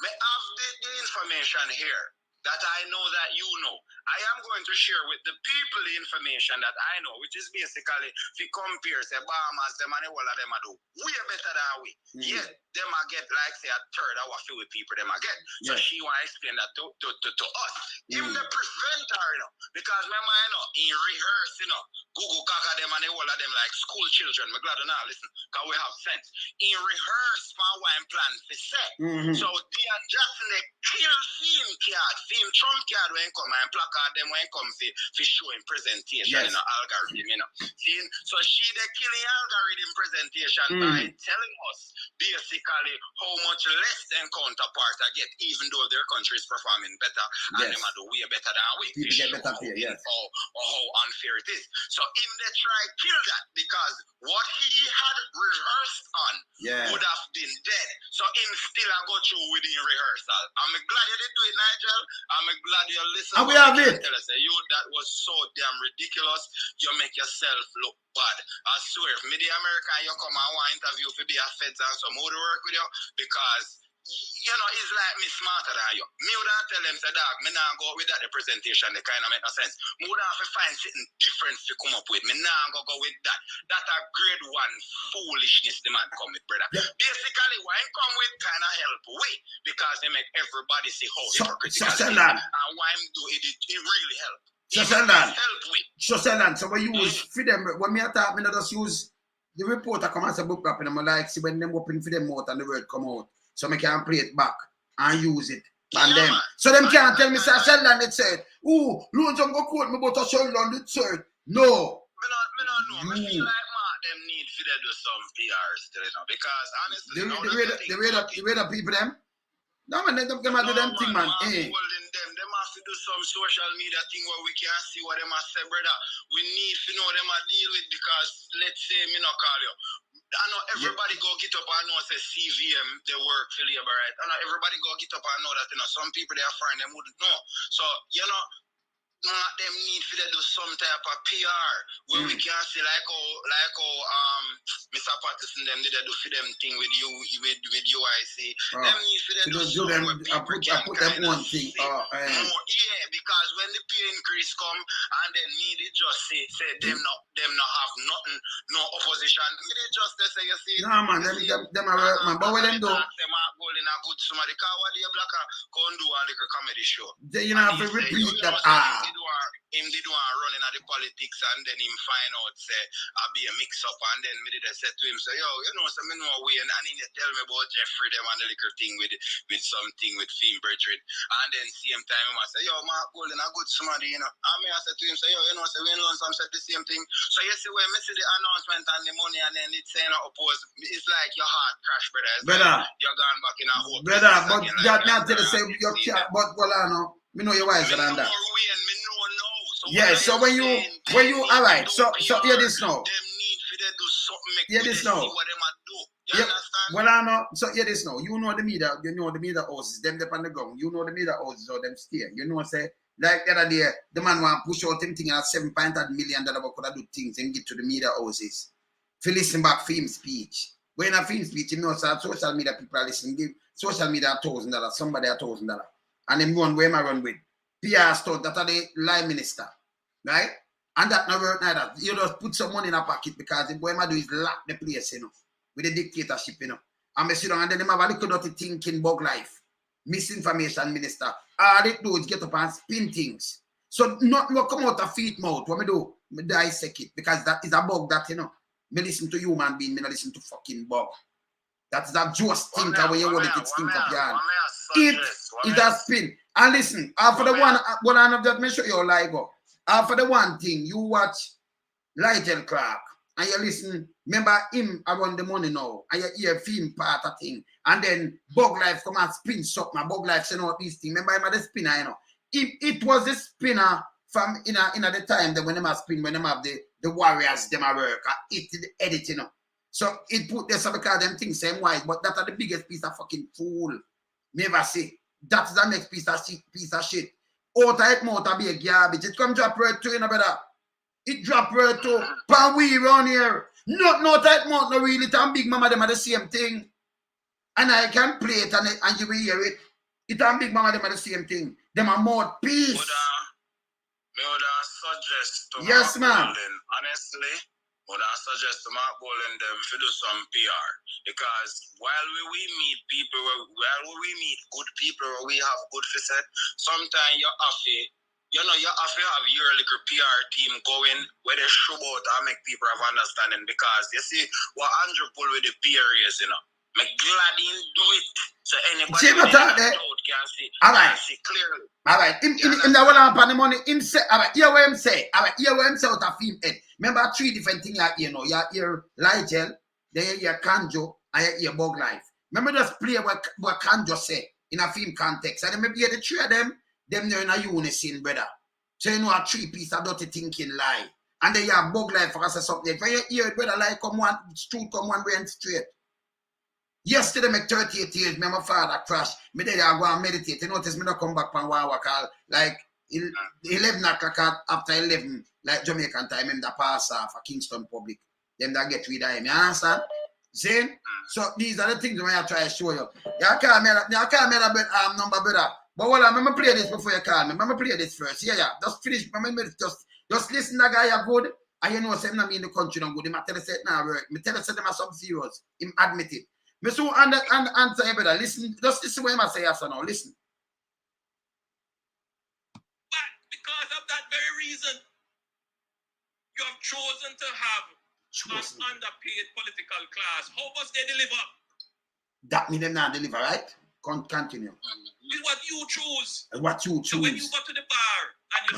"May have the information here that I know that you know. I am going to share with the people the information that I know, which is basically if you compare say Bahamas, them and all of them are do way better than we. Yet them I get like say a third of what few people them I get. So she want to explain that to us. Even the preventer, you know, because remember, you know, in rehearse, you know, Google Kaka them and all of them like school children. I'm glad to now listen, because we have sense. In rehearse for what I'm planning to say. So Dion Jackson they kill film Trump card when come and placard them when come for showing presentation in an algorithm, you know. See, so she the killing algorithm presentation by telling us basically how much less than counterpart I get, even though their country is performing better and them are the way better than we. People get better pay, or how unfair it is. So him they try kill that because what he had rehearsed on would have been dead. So him still I go through with the rehearsal. I'm glad you did do it, Nigel. I'm glad you listened. And we have it. Tell us, you that was so damn ridiculous. You make yourself look bad. I swear, if me the American you come and want interview for be a feds and some more to work with you because you know, it's like me smarter than you. Me would have tell them, say, dog, me not go with that the presentation, they kind of make no sense. Me would have to find something different to come up with. Me not go with that. That a grade one foolishness the man come with, brother. Basically, why he come with kind of help with because they make everybody see how hypocritical it is. And why him do it, it really help. So we use for them, when me attack, me not just use the reporter come as a book wrap and I'm like, see when them open for them out and the word come out. So I can play it back and use it. And them. So them can't tell me, say, Sheldon, it said, ooh, Lone John go quote me about a Sheldon, it said, no. Me no know. I feel like them need to do some PR still, you know, because honestly, the way the people them, no man, them do them thing, man. Them have to do some social media thing where we can see what them have said, brother. We need to know them a deal with because let's say me no call you. I know everybody go get up and know say CVM they work for labor, right? I know everybody go get up and know that, you know, some people they are foreign them wouldn't know. So, you know, them need for them do some type of PR where we can see like how Mr. Patterson them did do for them thing with you with UIC. Them need for them do some where people can kind of see more. Yeah, because when the pay increase come and then need it just say them not have nothing, no opposition. Need it just say you see. No man, them are work man. But what them do? Them are going in a good somebody because what they black Condrew a little comedy show. You know have to repeat that him did one running at the politics and then him find out say I'll be a mix up and then me did I say to him say yo you know so me know way and he tell me about Jeffrey them and the little thing with something with Finn Bridget and then same time I say yo Mark Golden a good somebody you know and me I said to him say yo you know say we learn some said the same thing so you see when me see the announcement and the money and then it's saying oppose it's like your heart crash brother you're gone back in a hole brother but that not tell you say you can't but well I know me know you're wiser than that. Yeah, so when you all right, so hear this now. Hear this now. Yeah, well I know. So hear this now. You know the media houses, them up on the ground. You know the media houses or them stay. You know say like the other day, the man want push out him thing at $7.5 million could do things and get to the media houses. If you listen back film speech. When a film speech, you know so social media people are listening, give social media $1,000, somebody $1,000. And them run where am I run with? PR stuff that are the line minister, right? And that no work neither. You just put some money in a pocket because the boy ma do is lock the place, you know, with the dictatorship, you know. And me sit down and then them have a little dirty thinking bug life, misinformation minister. All they do is get up and spin things. So not come out of feet mouth. What me do? Me dissect it because that is a bug that you know. Me listen to human being, me not listen to fucking bug. That's that just thinker when you hold it stink up your hand. It has spin. And listen, after the one, what I have just make sure you like go. After the one thing, you watch Ligel Clark and you listen, remember him around the money now, and you hear film part of thing, and then Bug Life come and spin something, Bug Life saying all these things. Remember him at the spinner, you know. It was the spinner from in the time that when them have spin, when them have the warriors, them are work, it the edit, you know. So it put there so because them things same wise, but that are the biggest piece of fucking fool. Never say. That's the next piece of shit. Outer it motor be a garbage. It come drop right to you, know, brother. It drop right to pan we around here. No tight mouth, no really. And Big Mama them are the same thing. And I can play it and you will hear it. It and Big Mama them are the same thing. Them are more peace. Me would suggest to yes, ma'am. Honestly, would I suggest to Mark Bolin them to do some PR because while we meet people, while we meet good people, we have good facet. Sometimes you have to have your little PR team going where they show out and make people have understanding because you see what Andrew pull with the PR is, you know. Me glad him do it. So anybody can see. All right. Can see clearly. All right. In the one on the money, him say, all right, hear what him say. All right, hear what him say out of him head. Remember 3 different things you know. You hear Ligel, then you hear Condrew, and you hear Bug Life. Remember just play what Condrew say in a film context. And then maybe the 3 of them they're in a unison, brother. So you know a 3 piece of dirty thinking lie. And then you have Bug Life for us something. When you hear it, brother, like come one, truth come one brain straight. Yesterday, my 38 years, my father crashed. Me there, I go and meditate. You notice me not come back from one call like 11 o'clock after 11, like Jamaican time, him that pass for Kingston Public. Them that get rid of him. You understand? See? So these are the things when I try to show you. You call me that number, brother. But hold on, let me play this before you call me. Let me play this first. Yeah. Just finish. Just listen to the guy are good. And you know, say him not in the country no good. Him tell us it now work. Me tell us them are sub-zeros. Him admit it. Me so answer you, brother. Listen, just listen what I say after now. Listen. But because of that very reason, you have chosen to have an underpaid political class. How must they deliver? That mean them not deliver, right? Continue. It's what you choose. What you choose. So when you go to the bar and you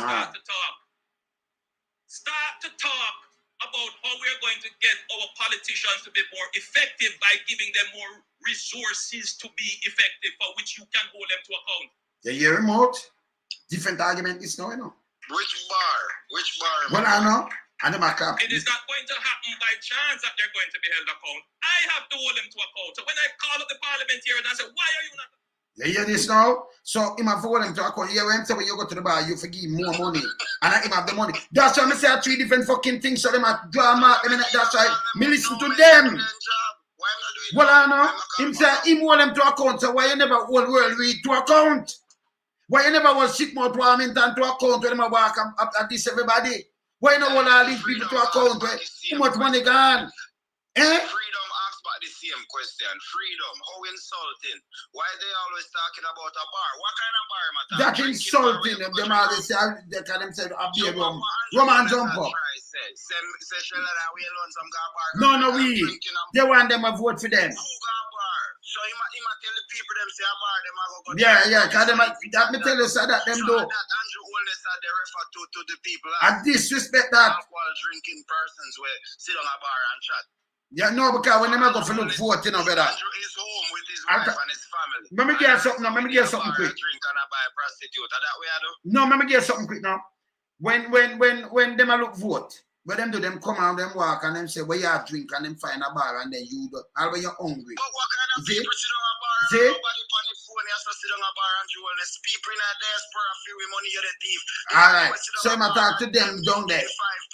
start to talk about how we're going to get our politicians to be more effective by giving them more resources to be effective, for which you can hold them to account. You hear him out? Different argument is now, you know. Which bar? Well, I know. And them are clap. It is not going to happen by chance that they're going to be held account. I have to hold them to account. So when I call up the parliamentarian and I say, why are you not? You hear this now? So him have to hold them to account. You hear him say when you go to the bar, you forgive more money. And him have the money. That's why I say 3 different fucking things. So them have drama. That's why me listen to them. Well, I know. Him say him hold them to account. So why you never hold world week to account? Why you never hold shit more parliament and to account when them walk at this everybody? Why you not hold all these people to account? How much money gone? Freedom asks about the same question. Freedom, how insulting. Why they always talking about a bar? What kind of bar am I talking? That's insulting. Them always say they call themselves a beer rum. Rum and jump up. No, we. They want them to vote for them. So he might tell the people them say a bar them go go. Yeah, cause them that me tell you so that them do. That Andrew always had they refer to the people. I disrespect that. Alcohol drinking persons where sit on a bar and chat. Yeah, no, because when them go for look vote, you know, brother. Andrew is home with his wife and his family. Let me get something now. Let me get something quick. Drink and I buy a prostitute. That way I do. No, let me get something quick now. When them a look vote, when them do them come out, them walk and them say, where you drink and them find a bar and then you do. All when you're hungry. But what kind of people sit on a bar and nobody on the phone has to sit on a bar and you wellness? People in a diaspora feel with money you're the thief. All right. So I'm talk to them down there.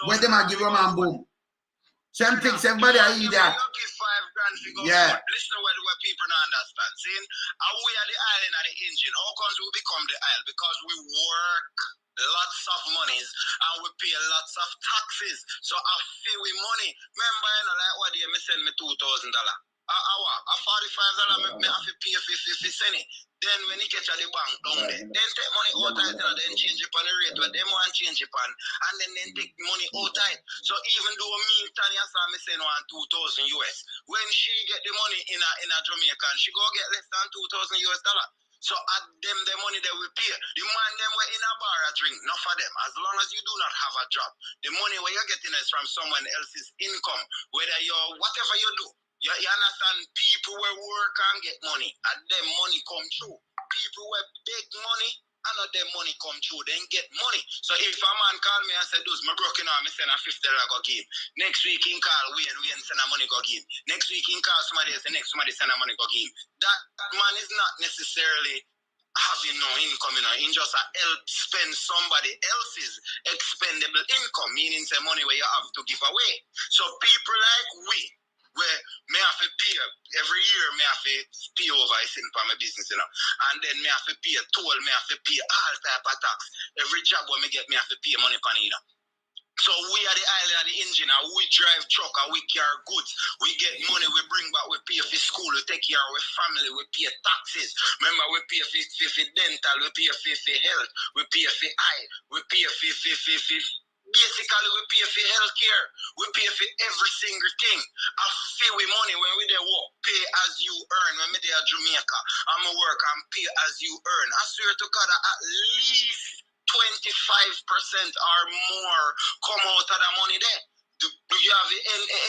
Where them a give rum and boom. Some things everybody I eat that. Yeah. Listen to what people don't understand. Saying, we are the island of the engine. How comes we become the isle? Because we work lots of monies and we pay lots of taxes. So I feel with money. Remember, you know, like what they send me $2,000. A $45 me have to pay 50 cents. Then when he gets at the bank down there, then take money out of it and then change it on the rate where they want to change it on, and then take money out of it. So even though me Tanya saw me saying $2,000 US, when she get the money in a Jamaican, she go get less than $2,000 US. So at them the money they will pay. The man them were in a bar a drink, not for them. As long as you do not have a job, the money where you're getting is from someone else's income. Whether you're whatever you do, you understand. People will work and get money, and them money come through. People will beg money, and not them money come through, then get money. So if a man call me and say, "Those my broken arm, I send a $50 go give." Next week he call we and send a money go give. Next week he call somebody else, and next somebody send a money go give. That man is not necessarily having no income, you know, in just a help spend somebody else's expendable income, meaning say money where you have to give away. So people like we, where me have to pay every year, me have to pay over I think for my business, you know, and then me have to pay a toll, me have to pay all type of tax. Every job where me get, me have to pay money for it, you know. So we are the island of the engine, and we drive truck and we carry goods. We get money, we bring back, we pay for school, we take care of our family, we pay taxes. Remember, we pay for dental, we pay for health, we pay for eye, we pay for Basically, we pay for healthcare. We pay for every single thing. I feel with money when we there work, pay as you earn. When we there at Jamaica, I'm a work and pay as you earn. I swear to God, at least 25% or more come out of the money there. Do you have the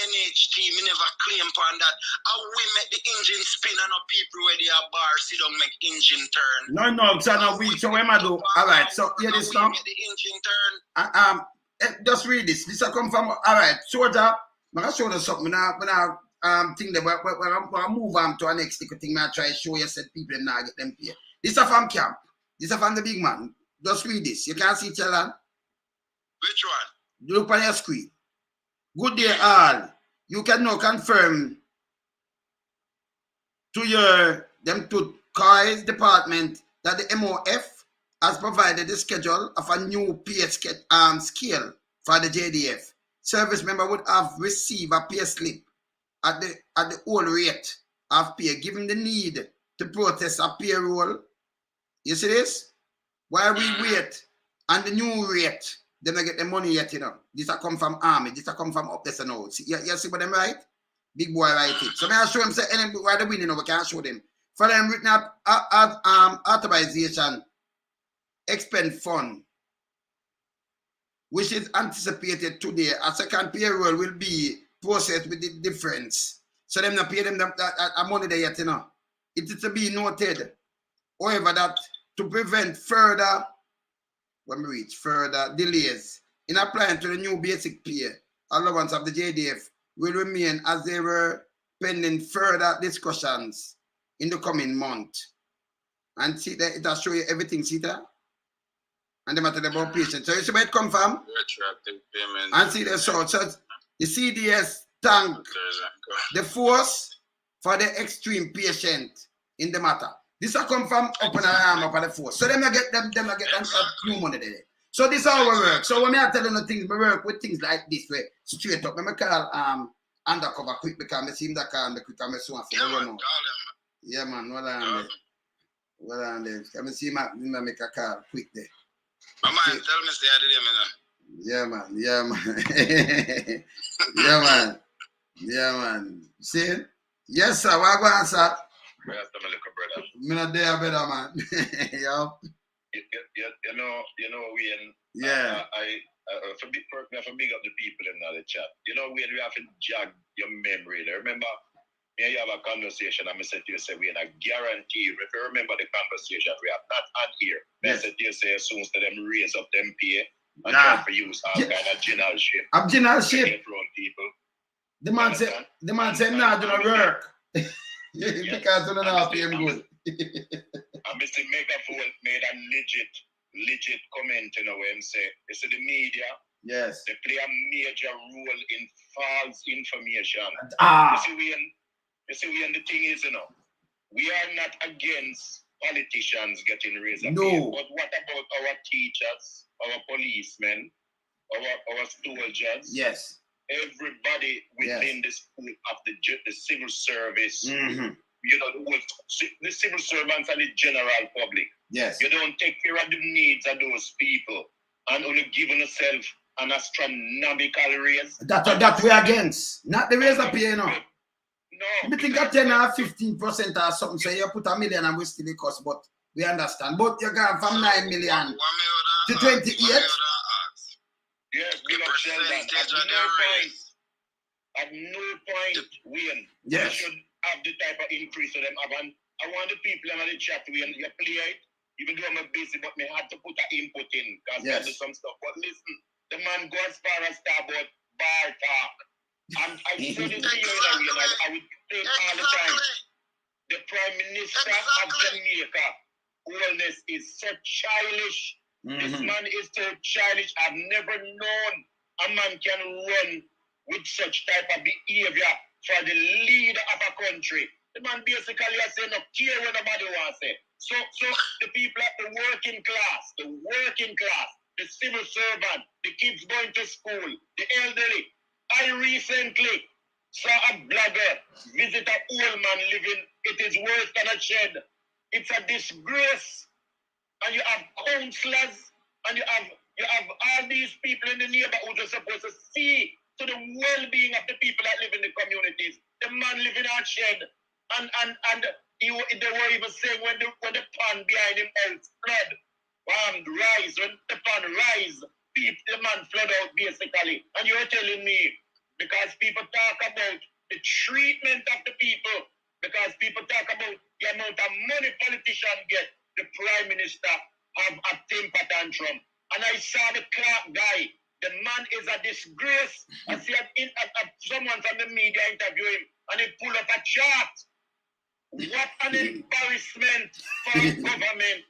NHT? Me never claim on that. How we make the engine spin and people where they are bar sit down make engine turn. No, so now so what am I do? Alright, so here this now. Make the engine turn. Just read this. This will come from alright, soldier. I'm gonna show you something. When I think that when I move on to our next thing, I try to show you said people now get them pay. This is from camp. This is from the big man. Just read this. You can't see it, Chelan? Which one? Look on your screen. Good day, all. You can now confirm to them to CAR's department that the MOF has provided the schedule of a new pay scale for the JDF. Service member would have received a pay slip at the old rate of pay, given the need to process a payroll. You see this? While we wait on the new rate, they don't get the money yet, you know. This a come from army. This a come from up there, so now. You see what them right? Big boy write it. So may I show him say any why the winning, we can't show them. For them written up authorization expend fund, which is anticipated today. A second payroll will be processed with the difference. So them not pay them that money there yet, you know. It is to be noted, however, that to prevent further delays in applying to the new basic pay allowance of the JDF will remain as they were pending further discussions in the coming month. And see that it'll show you everything, see that? And the matter about patients. So you see where it come from? Retroactive payment. And see the so the CDS thank the force for the extreme patient in the matter. This will come from up and arm up at the force. So them get them new money there. So this is how we work. So when I tell you things, we work with things like this way. Straight up. I call undercover quick because I see him that call me quick and I so yeah man, well on there. Let me see him make a call quick there. My man, tell me say I did him, yeah man. Yeah man. See? Yes sir, what go on, sir? Me not there better man. Yo. You know, when yeah. I for big up the people in the chat. You know, when we have to jog your memory. Remember, me and you have a conversation and I said to you, say, we are not guarantee. If you remember the conversation, we have not on here. Yes. I said to you, say, as soon as them raise up them pay and try to use all kind of general ship. I'm general ship. People. The man said, nah, do not work. Because do not pay him good. And Mr. Megaphone made a legit comment, you know, when say, you see the media, yes, they play a major role in false information. You see, the thing is, you know, we are not against politicians getting raised up. No. But what about our teachers, our policemen, our soldiers? Yes. Everybody within the school of the civil service. Mm-hmm. You know, the civil servants and the general public. Yes. You don't take care of the needs of those people and only giving yourself an astronomical raise. That we against. Not the raise of pay, you know. No. I think at 10 or 15% or something, so you put $1 million and we still cost, but we understand. But you go from 9 million to 28. Yes, big up Sheldon. At no point, Wayne, yes, you should have the type of increase of them. I want the people in the chat, Wayne, you play it, even though I'm busy, but me had to put an input in because I do some stuff. But listen, the man go as far as talk about bar talk. And I said it to you, I would say it all the time. The Prime Minister of Jamaica, wellness is so childish. This man is so childish. I've never known a man can run with such type of behavior for the leader of a country. The man basically has said no care what nobody wants to say. So the people at the working class, the civil servant, the kids going to school, the elderly. I recently saw a blogger visit an old man living. It is worse than a shed. It's a disgrace. And you have councillors and you have You have all these people in the neighborhood who are supposed to see to the well-being of the people that live in the communities. The man living on shed, and they were even saying when the pond behind him else flood, rise, when the pond rise, the man flood out basically. And you're telling me, because people talk about the treatment of the people, because people talk about the amount of money politicians get, the prime minister have a temper tantrum. And I saw the Clark guy. The man is a disgrace. I see someone from the media interview him, and he pull up a chart. What an embarrassment for the government.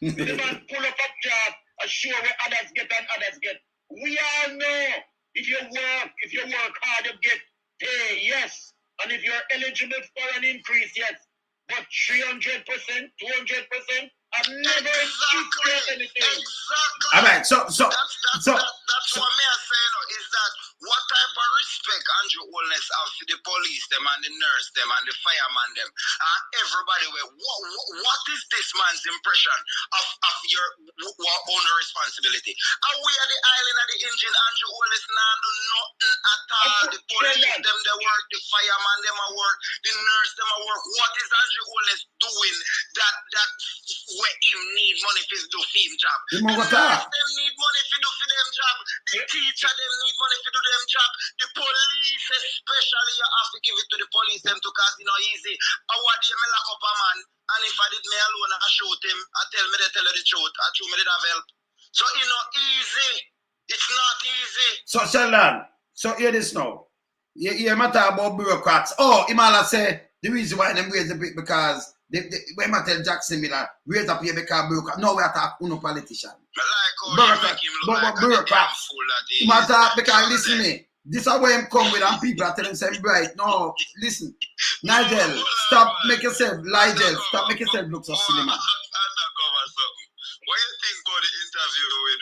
The man pull up a chart, a show where others get and others get. We all know if you work hard, you get pay, yes. And if you're eligible for an increase, yes. But 300%, 200%, I've never experienced anything. Exactly. All right, so that's what me I say, is that what type of respect Andrew Holness have for the police, them and the nurse, them and the fireman, them, and everybody. What is this man's impression of your own responsibility? And we are the island of the engine. Andrew Holness now do nothing at all. The police, them they work, the fireman, them a work, the nurse, them a work. What is Andrew Holness doing that where him need money to do him job? The nurse, them need money to do for them job. The teacher, them need money to do them job. The police, especially, you have to give it to the police, them to cause it not easy. I want them to lock up a man, and if I did me alone, I shoot him. I tell me they tell her the truth. I told me they have help. So it's not easy. It's not easy. So Sheldon, so hear this now. You matter about bureaucrats. Oh, Imala say the reason why them raise the bit because when I tell Jackson Miller raise up here because bureaucrat. No, we attack no politician. But bureaucrats. Matter because listen to me. This is where him come with and people are telling him bright. No, listen. Nigel, stop make yourself Nigel, stop make yourself look so silly, man. What do you think about the interview with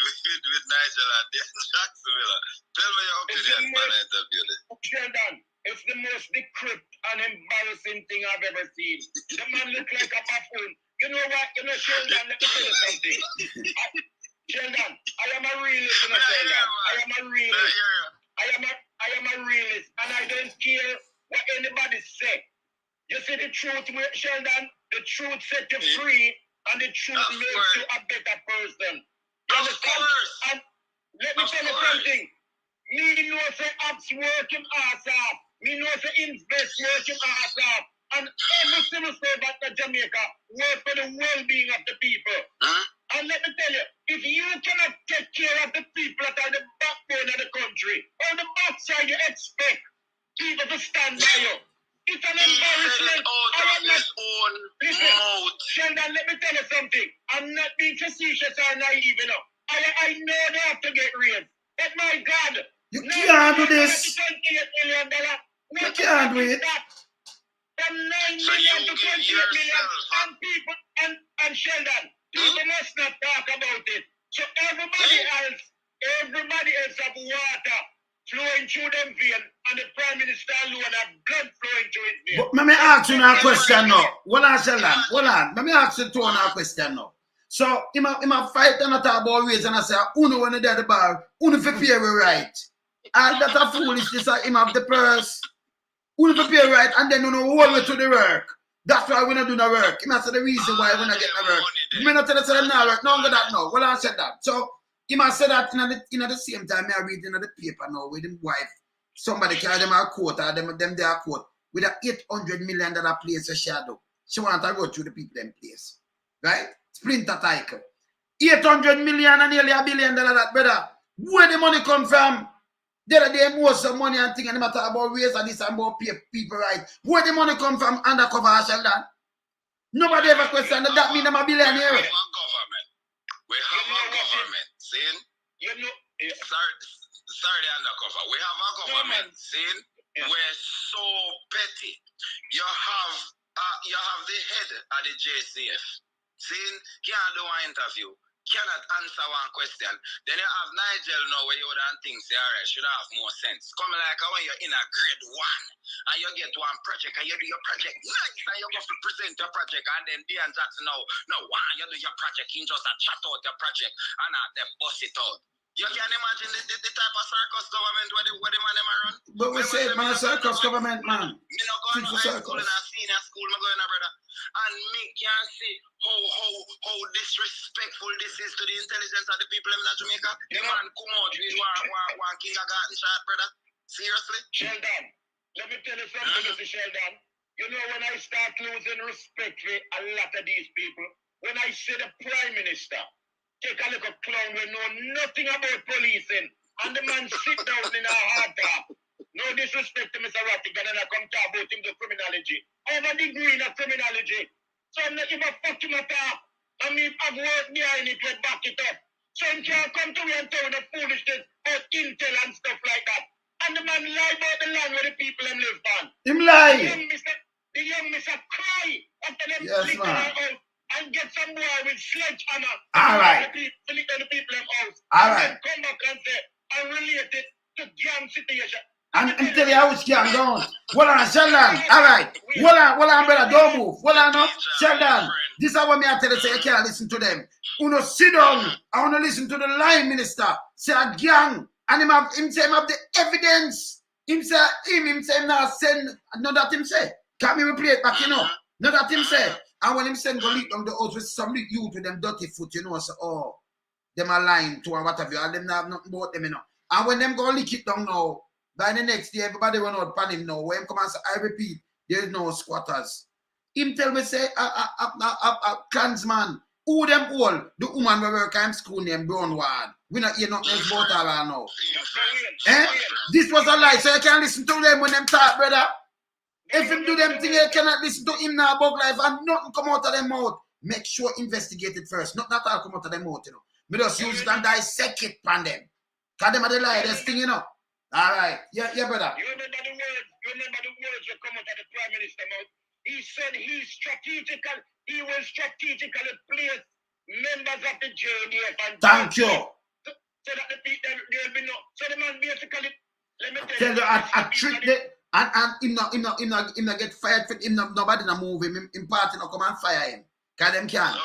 Nigel and Jackson Miller? Tell me your opinion on the interview. Sheldon, it's the most decrypt and embarrassing thing I've ever seen. The man look like a buffoon. You know what? Sheldon, let me tell you something. Sheldon, I am a realist, Sheldon. I am a realist. I am a realist, and I don't care what anybody say. You see the truth, Sheldon? The truth set you free, and the truth makes you a better person. You understand? And let me tell you something. Me know say apps working ass off. Me know say invest working ass off. And every civil servant in Jamaica work for the well-being of the people. And let me tell you, if you cannot take care of the people that are the backbone of the country, on the backside you expect people to stand by you. It's an embarrassment. I am not listen, Sheldon, let me tell you something. I'm not being facetious or naive, you know. I know they have to get raised. But my God, you can't do this. $28 million. You can't do it. From 9 million to 28 million. And people, and Sheldon, people must not talk about it. So everybody else have water flowing through them veins, and the Prime Minister alone have blood flowing through his veins. But let me ask you now a question now. Hold on, Sheldon. Hold on. Let me ask you two now a question now. So, he might fight and talk about race and I say, Uno when they the bar, Uno for pay right. And that's a foolishness that him have the purse. Uno for pay right, and then Uno hold me to the work. That's why we not do no work. He might say the reason why we not get no work. You may not tell us that now work. No, that no. Well, I said that. So, he might say that in the same time I read in the paper now with his wife. Somebody carry them a quote or them their quote with a $800 million place a shadow. She want to go through the people them place. Right? Splinter title. 800 million and nearly $1 billion that brother. Where the money come from? They most of money and thing and they matter about race and this and about people right. Where the money come from undercover Sheldon? Nobody ever question that mean I'm a billionaire. We have a government. See? You know, sorry the undercover. We have a government. See? We're so petty. You have the head of the JCF. See? Can't do an interview. cannot answer one question. Then you have Nigel now where you would think, say, all right, should have more sense. Come like when you're in a grade 1 and you get one project and you do your project nice and you go to present your project and then Dean Jackson now why you do your project, you just chat out your project and then bust it out. You can imagine the type of circus government where the man them run. But we say man circus government, man. Me no go to high school and a senior school, me go in a brother. And me can see how disrespectful this is to the intelligence of the people in Jamaica. The man come out with one kindergarten shot, brother. Seriously? Sheldon, let me tell you something, Mr. Sheldon. You know when I start losing respect for a lot of these people, when I see the Prime Minister take a little clown who know nothing about policing, and the man sit down in a hard top. No disrespect to Mr. Rattigan, and I come talk about him the criminology. Over degree in a criminology. So I'm not even fuck him at all. I mean, I've worked behind it to back it up. So he can't come to me and tell me the foolishness about intel and stuff like that. And the man lie about the land where the people them live on. Him lie. The young Mr. cry after them Yes, man. and get some boy with sledgehammer. All right. The people them house. All and right. then come back and say, I relate it to gang situation. And tell you how it's can go. Hold on, Sheldon. All right. Hold on, brother. Don't move. Hold on, no. Sheldon. This is what me I tell you, say you can't listen to them. Uno sit down. I want to listen to the line minister. Say a gang. And him say him have the evidence. Him say him now send. Not that him say. Can't me replay it back, you know. Not that him say. And when him send go leak down the house with some youth with them dirty foot, you know, so them are lying to and what have you. And them have nothing about them, you know. And when them go leak it down now, by the next day, everybody run out pan him now. When him come and say, I repeat, there is no squatters. Him tell me say, a clansman, who them all, the woman we work in school named Brownward. We not hear nothing else about all that now. This was a lie, so you can't listen to them when them talk, brother. If him do them thing, you cannot listen to him now about life and nothing come out of them mouth. Make sure investigate it first. Not all come out of them mouth, you know. Me just use it and dissect it pan them. Cause them are the lie, this thing, you know. All right. Yeah, brother. You remember the words that come out of the Prime Minister mouth? He said he will strategically place members of the JDF and thank you. So that the people there will be no. So the man basically, let me tell you, I trick the and him not get fired for him. Nobody not move him. Him party not come and fire him. Cause them can.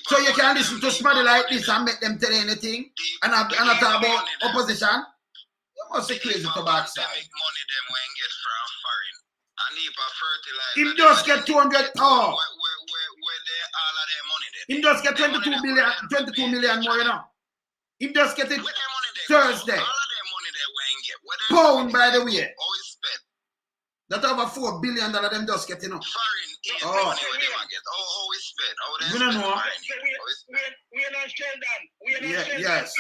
So you can listen to somebody like this and make them tell anything and not talk about opposition. You must be crazy to backside. Money them when get from foreign. And if a fertilizer. Him just get 200. Where they all of their money there. Him just get 22 million more, you know. Him just get it Thursday. All of their money there when get. Pound, by the way. Always spent. That over $4 billion them just get, you know. Foreign is the money where they get. Oh, it's spent. We don't know. We are not Sheldon. We are not Sheldon. Yes.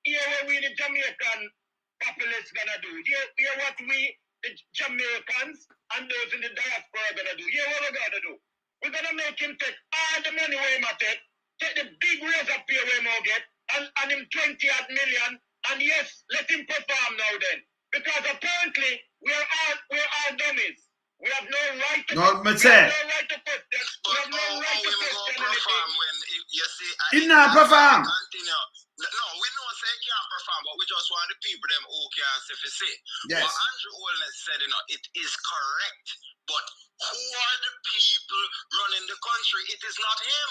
Here what we the Jamaican populace gonna do. Here what we the Jamaicans and those in the diaspora gonna do. Here what we're gonna do. We're gonna make him take all the money where he take the big razor pay where he get, and him 20 odd million. And yes, let him perform now then. Because apparently we are all dummies. We have no right to question. We have no right to question. We have no right to question anything. When you see, he not perform. No, we know say he can't perform, but we just want the people them who can say. Yes. What Andrew Holness said, it is correct. But who are the people running the country? It is not him.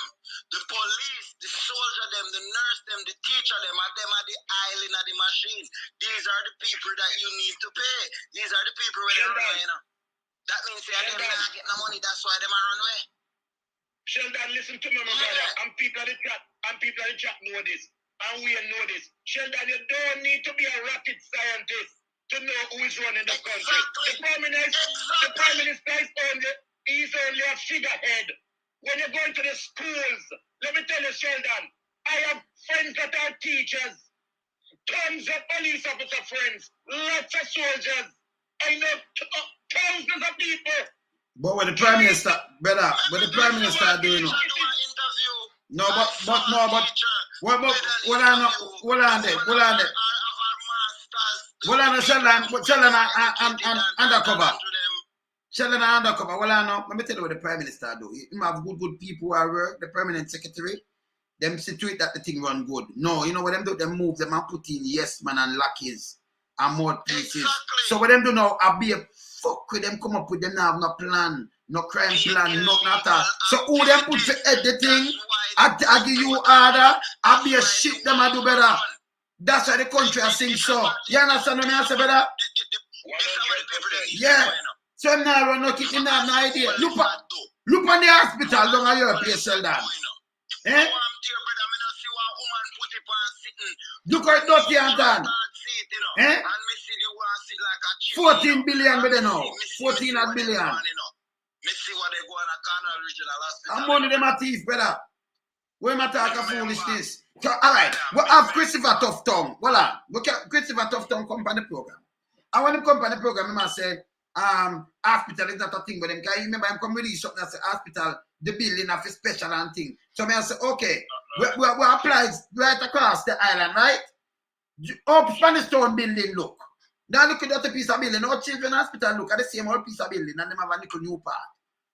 The police, the soldier them, the nurse them, the teacher them, and them are the island of the machine. These are the people that you need to pay. These are the people where they run away, That means they are not getting the money, that's why they are run away. Sheldon, listen to me, my brother. And people in the chat know this. And we know this. Sheldon, you don't need to be a rocket scientist to know who is running the country. The Prime Minister is only a figurehead. When you go into the schools, let me tell you, Sheldon, I have friends that are teachers, tons of police officer friends, lots of soldiers. I know thousands of people. But what the Prime Minister, brother, what the Prime Minister are doing now? No, but hold on there. Sheldon undercover. Sheldon undercover. Let me tell you what the Prime Minister do. He have good people who are work, the permanent secretary. them see to it that the thing run good. No, you know what them do? Them move them and put in yes man and lackeys and more pieces. Exactly. So what them do now, I be a fuck with them come up with them now have no plan, no crime plan, nothing at all. So who them put to edit the thing? I give you order, I be a shit them I do better. That's why the country I sing so. You understand what I say better? Yeah. So now run no keep no idea. Look on the hospital down at your place, Sheldon. Eh? Look at dirty and done. Eh? 14 billion with them now. 14 billion. I'm money them a thief, brother. Where am I talking foolishness? So, all right, we have Christopher Tough Tongue. Voila. Christopher Tough Tongue come on the program. I want him come on the program, I say, hospital is not a thing with them. Because you remember him come release something that say hospital, the building of a special and thing. So I say, okay, we apply right across the island, right? Up Spanish Town building look. Now look at that piece of building. Our children hospital look at the same old piece of building and them have a little new part.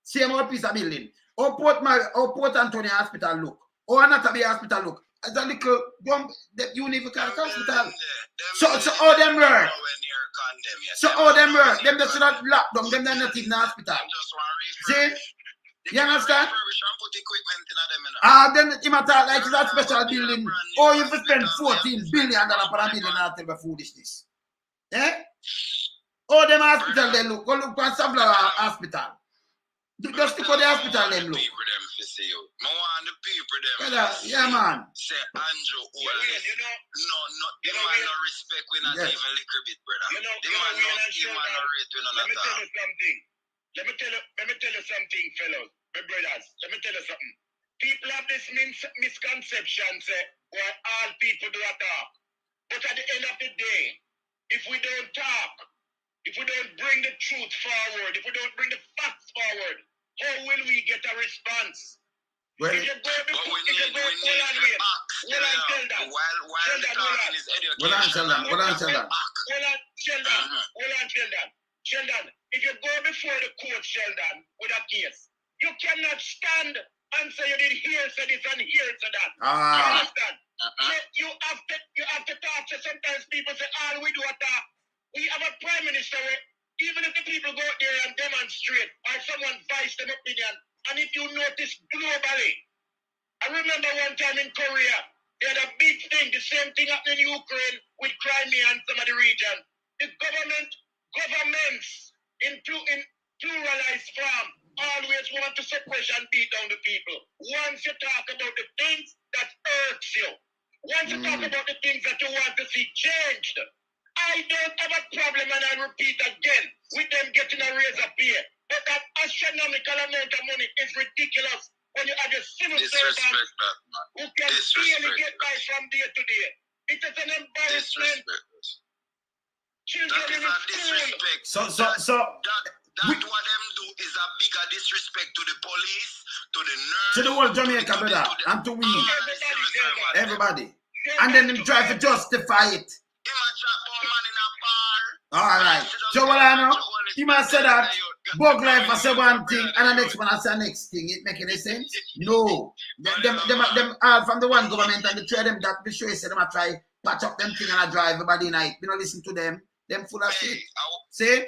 Same old piece of building. Our Port Antonio hospital look. Or Anatomy hospital look. As a little the Universal hospital. So all them work. So all them work. Them just not locked down. Them not in the hospital. See? You understand? Then it might talk like it's a special building. Or you spend $14 billion for a building and tell me foolishness. Eh? All them hospital they look. Go look for Sunflower Hospital. Just look at the hospital them look. Yeah, man. Say Andrew, the man no respect we not even little bit, brother. The man no rate we not at all. Let me tell you something, fellows, my brothers. Let me tell you something. People have this misconception, say, well, all people do talk. But at the end of the day, if we don't talk, if we don't bring the truth forward, if we don't bring the facts forward, how will we get a response? Well, if you go before, while the talking is education. Sheldon, if you go before the court, Sheldon, with a case, you cannot stand and say you did hear say this and hear say that. You understand? You have to talk. So sometimes people say, all we do is talk. We have a prime minister where even if the people go out there and demonstrate or someone voice their opinion, and if you notice globally, I remember one time in Korea, they had a big thing, the same thing happened in Ukraine with Crimea and some of the region. The governments in pluralized form always want to suppress and beat down the people. Once you talk about the things that hurts you, once you talk about the things that you want to see changed, I don't have a problem, and I repeat again, with them getting a raise of pay. But that astronomical amount of money is ridiculous when you have your civil servants who can barely get by from day to day. It is an embarrassment. Children in school. So what them do is a bigger disrespect to the police, to the nurse, to the whole Jamaica, brother, and to we, everybody. And then them try to justify it. All right. So what I know, you must say that bug life I say one thing and the next one I say next thing. It make any sense? No. Them all from the one government and the three of them that be sure say them I try patch up them thing and I drive everybody night. You don't listen to them. Them full of shit. See?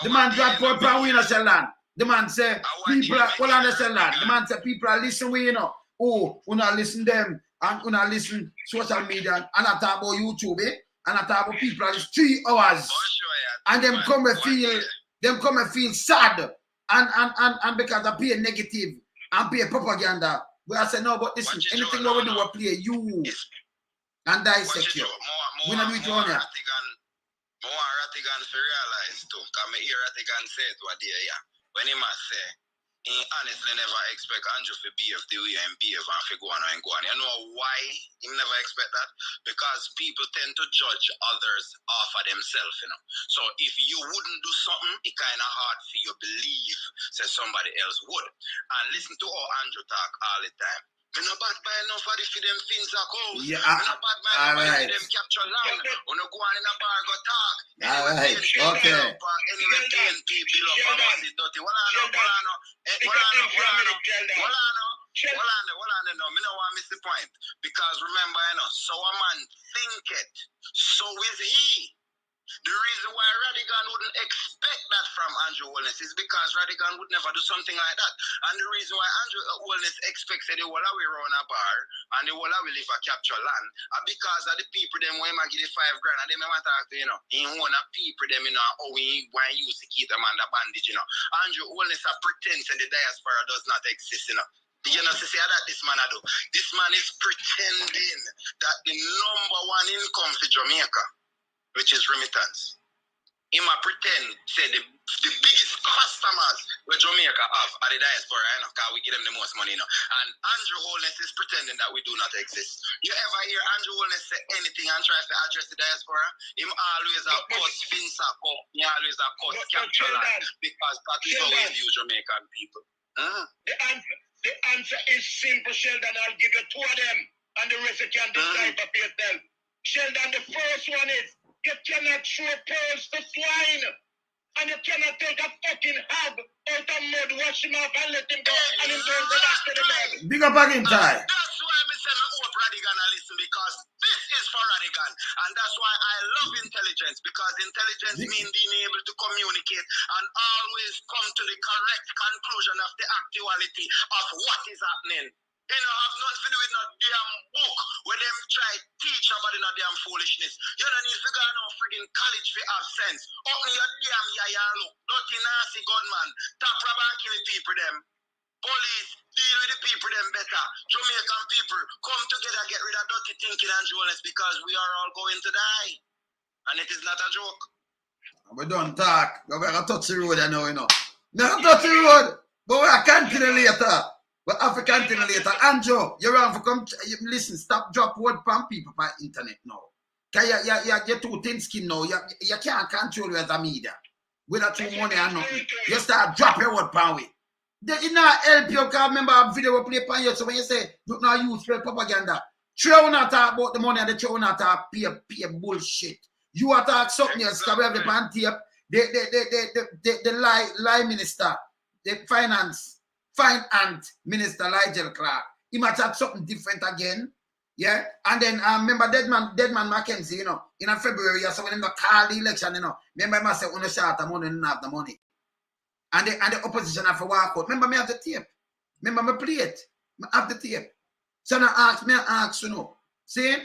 The man drive for power in a Sheldon. The man say people are well on the Sheldon. The man say people are listening we, you know. Oh, we not listen them and we not listen social media and I talk about YouTube, eh? And I talk about people is 3 hours. And them come and feel sad and because I pay negative and pay propaganda. But I say no, but listen, anything we do we play you and dissect you. We not do it on here. More Ratigan for realize too, because I hear Ratigan say it what they are. When he must say, he honestly never expect Andrew to behave the way he behave and to go on and go on. You know why he never expect that? Because people tend to judge others off of themselves, you know. So if you wouldn't do something, it kind of hard for you to believe say somebody else would. And listen to how Andrew talk all the time. Me no bad by enough for them things that go. Yeah, me no bad by enough for them capture land. When you go on in a bar, go talk. All right, okay. Anyway, PNP bill up and was it dirty. Hold on. Hold on, no. Me no want miss the point. Because remember, so a man thinketh, so is he. The reason why Radigan wouldn't expect that from Andrew Holness is because Radigan would never do something like that. And the reason why Andrew Holness expects that the whole way run a bar and the whole way live a capture land are because of the people them when I give the $5 grand and them want to talk to, in one of people them, how we want use to keep them under bandage, Andrew Holness pretends that the diaspora does not exist, You know, to say that this man do. This man is pretending that the #1 income for Jamaica, which is remittance. He might pretend, say the biggest customers where Jamaica have are the diaspora, because we give them the most money, And Andrew Holness is pretending that we do not exist. You ever hear Andrew Holness say anything and try to address the diaspora? Him always a cuss Vince up, he always a cuss capture land, because that is how we view Jamaican people. The answer is simple, Sheldon. I'll give you 2 of them, and the rest you can decide for yourself. Sheldon, the first one is, you cannot show pearls to swine. And you cannot take a fucking hog out of mud, wash him off and let him go, and him don't go back to the mud. Big up again, Ty. That's why I say I hope Radigan listen, because this is for Radigan. And that's why I love intelligence, because intelligence means being able to communicate and always come to the correct conclusion of the actuality of what is happening. They don't have nothing to do with no damn book where them try to teach about no damn foolishness. You don't need to go no friggin' college for have sense. Open your damn yaya look. Dirty nasty gunman. Top robber and kill the people them. Police, deal with the people them better. Jamaican people, come together, get rid of dirty thinking and journalists, because we are all going to die. And it is not a joke. We don't talk. We're going to touch the road now, Not touch the road, but we'll continue later. But have to continue later. Andrew, you're around for come. Listen, stop drop word from people by internet now. Because you're too thin skin now. You can't control you as a media. Without too money or nothing. You start drop your word from it. It not help you, because remember a video we play upon you. So when you say, do not use for propaganda, try not talk about the money and the try not talk pay bullshit. You are talk something else, because we have the pan tape. The lie minister, the finance minister Nigel Clark, he might have something different again. Yeah, and then remember Deadman Mackenzie, in a February, so when they call the election, remember I must say on the short of money and have the money. And the opposition have to walk out. Remember me have the tape. Remember me play it. I have the tape. So now ask, See?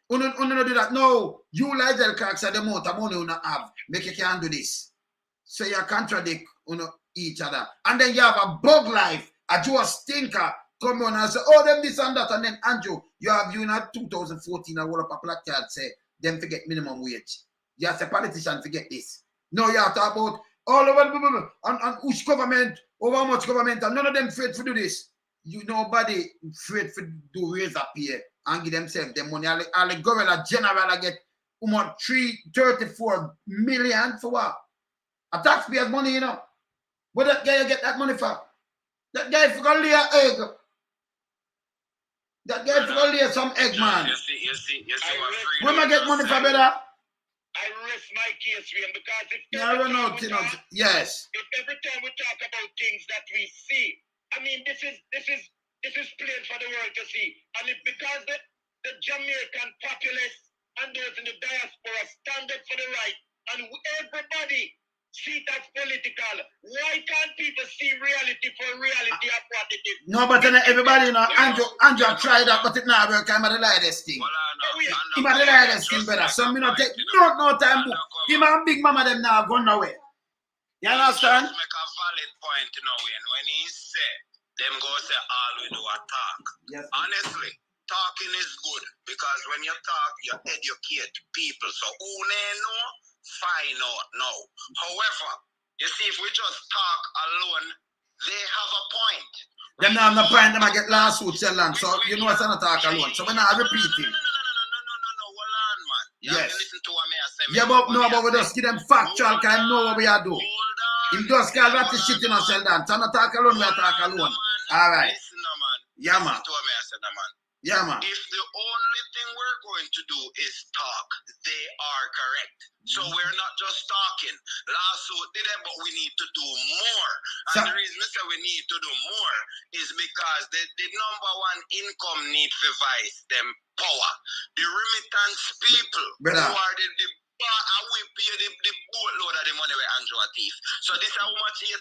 You don't do that. No, you Nigel Clark said the amount of money you don't have. Make you can't do this. So you contradict each other. And then you have a bug life, a Joe Stinker, come on and say, oh, them this and that. And then Andrew, you have in 2014, I roll up a placard say, them forget minimum wage. You have a politician forget this. No, you have to talk about all over the people and which government, over how much government, and none of them afraid to do this. Nobody afraid to do raise up here and give themselves the money. All the governor general get 34 million for what? A taxpayer's money, But that guy you get that money for? That guy for gonna lay an egg. That guy for gonna lay some egg, man. You see When I get money for, brother? I rest my case for him, because if run out, yes. If every time we talk about things that we see, I mean, this is plain for the world to see. And it's because the Jamaican populace and those in the diaspora stand up for the right, and everybody see that's political. Why can't people see reality for reality of what it is? No, but then everybody, Andrew tried that, but it not work. I'm at the lightest thing. Him at the lightest thing, brother. So me not take no time book. Him and Big Mama them now gone nowhere. You understand? Make a valid point, when he said, them go say all we do are talk. Yes. Honestly, talking is good, because when you talk, you educate people. So who they know, find out now. However, you see, if we just talk alone, they have a point. Them now have no point, them I get lawsuits, Sheldon. So you know what's not talk alone. So we're not repeating. No, hold on, man. You have to listen to what me I say. Yeah, but we just give them factual, because I know what we are doing. If just call that shit, Sheldon. So not talk alone, we are talk alone. All right. Listen, man. Yeah, man. Listen to what me I said, man. Yeah, man. If the only thing we're going to do is talk, they are correct. So we're not just talking. Lawsuit did it, but we need to do more. And the reason we say we need to do more is because the number one income need for vice them power. The remittance people who are the we pay the boatload of the money where Andrew a thief. So this is how much 800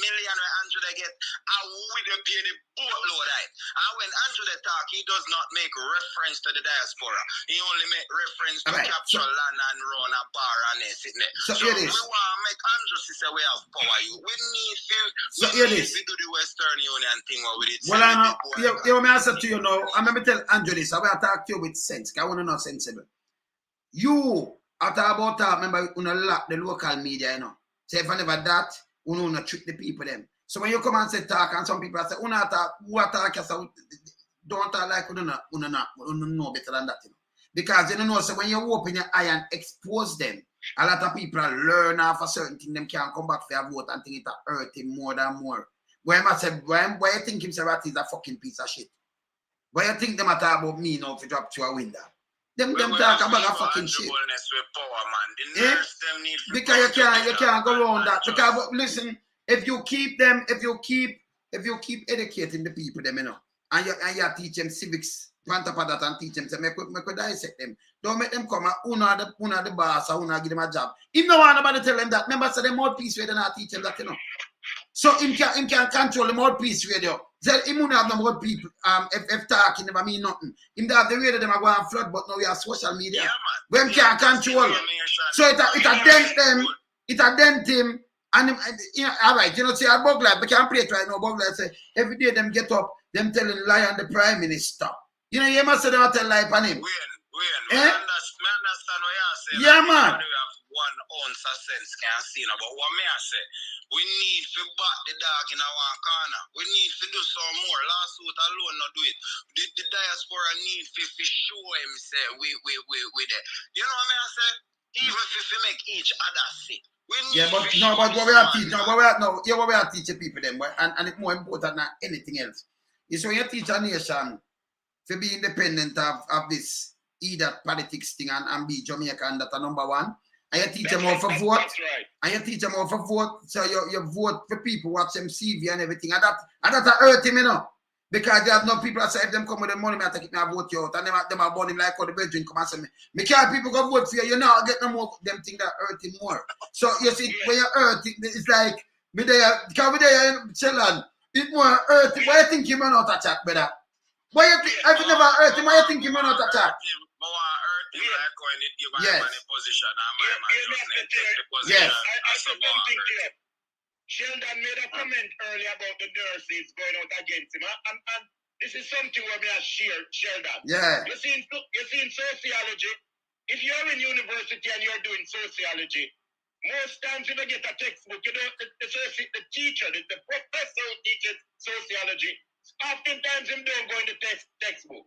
million where Andrew they get, and we they pay the boatload of it. And when Andrew they talk, he does not make reference to the diaspora. He only make reference to capture land and run a bar and sitting there. So we want to make Andrew say we have power. We need to do the Western Union thing what we did. Well, I know, you may answer to you now. I'm going to tell Andrew this. I will talk to you with sense. I want to know sensible. You after about that, remember, you lock the local media, you know. Say, if I never that, you not trick the people them. So when you come and say talk, and some people say, who talk, don't talk like you know better than that, you know. Because you don't know, so when you open your eye and expose them, a lot of people learn off a certain thing, them can't come back for a vote and think it hurt him more than more. Why I say, why you think him say that is a fucking piece of shit? Why you think them talk about me now if you drop through a window? Them talk about a fucking shit. Yeah? Because you can't go around that. Because listen, if you keep educating the people, them, you know, and you teach them civics, on top of that, and teach them, say, make dissect them. Don't make them come and una the boss or una give them a job. If no one nobody tell them that, remember say the mouthpiece radio not teach them that, you know. So him can control the mouthpiece radio. So him won't have no more people if talking never mean nothing. Him have the radio them are going to flood, but now we have social media. Where him can't control. So it dent them, it dent him, and him, you know, all right, you know, say a bug life, we can play it right now, bug life say every day them get up, them telling lie on the Prime Minister. You know, you must say they tell lie on him. We understand what you're saying. Yeah, man. We have 1 ounce of sense, can't see no, but what may I say? We need to back the dog in our corner. We need to do some more. Lawsuit alone not do it. The diaspora need to show him say we there. You know what may I say? Even if we make each other sick. But what we are teaching, what we are teaching people them, and it's more important than anything else. Is when you teach a nation to be independent of this either politics thing and be Jamaican, that's number one. And you teach them how to vote. And you teach them how to vote. So you vote for people, watch them CV and everything. And that hurt him, you know. Because they have no people that say if them come with the money, I take it, I vote you out. And them are born him like how the Belgian come and say me can't people go vote for you, you know, I get no more them thing that hurt him more. So you see, when you hurt it, it's like me there, because we there in Chillon, it more hurt him. Why you think him not attack, brother? Why you think I've never hurt him, why you think him not attack? Yes. Yes. Sheldon made a comment earlier about the nurses going out against him, and this is something where we are shared, Sheldon. Yeah. You see in sociology, if you're in university and you're doing sociology, most times you don't get a textbook. You know, the teacher, the professor who teaches sociology, oftentimes him don't go in the textbook.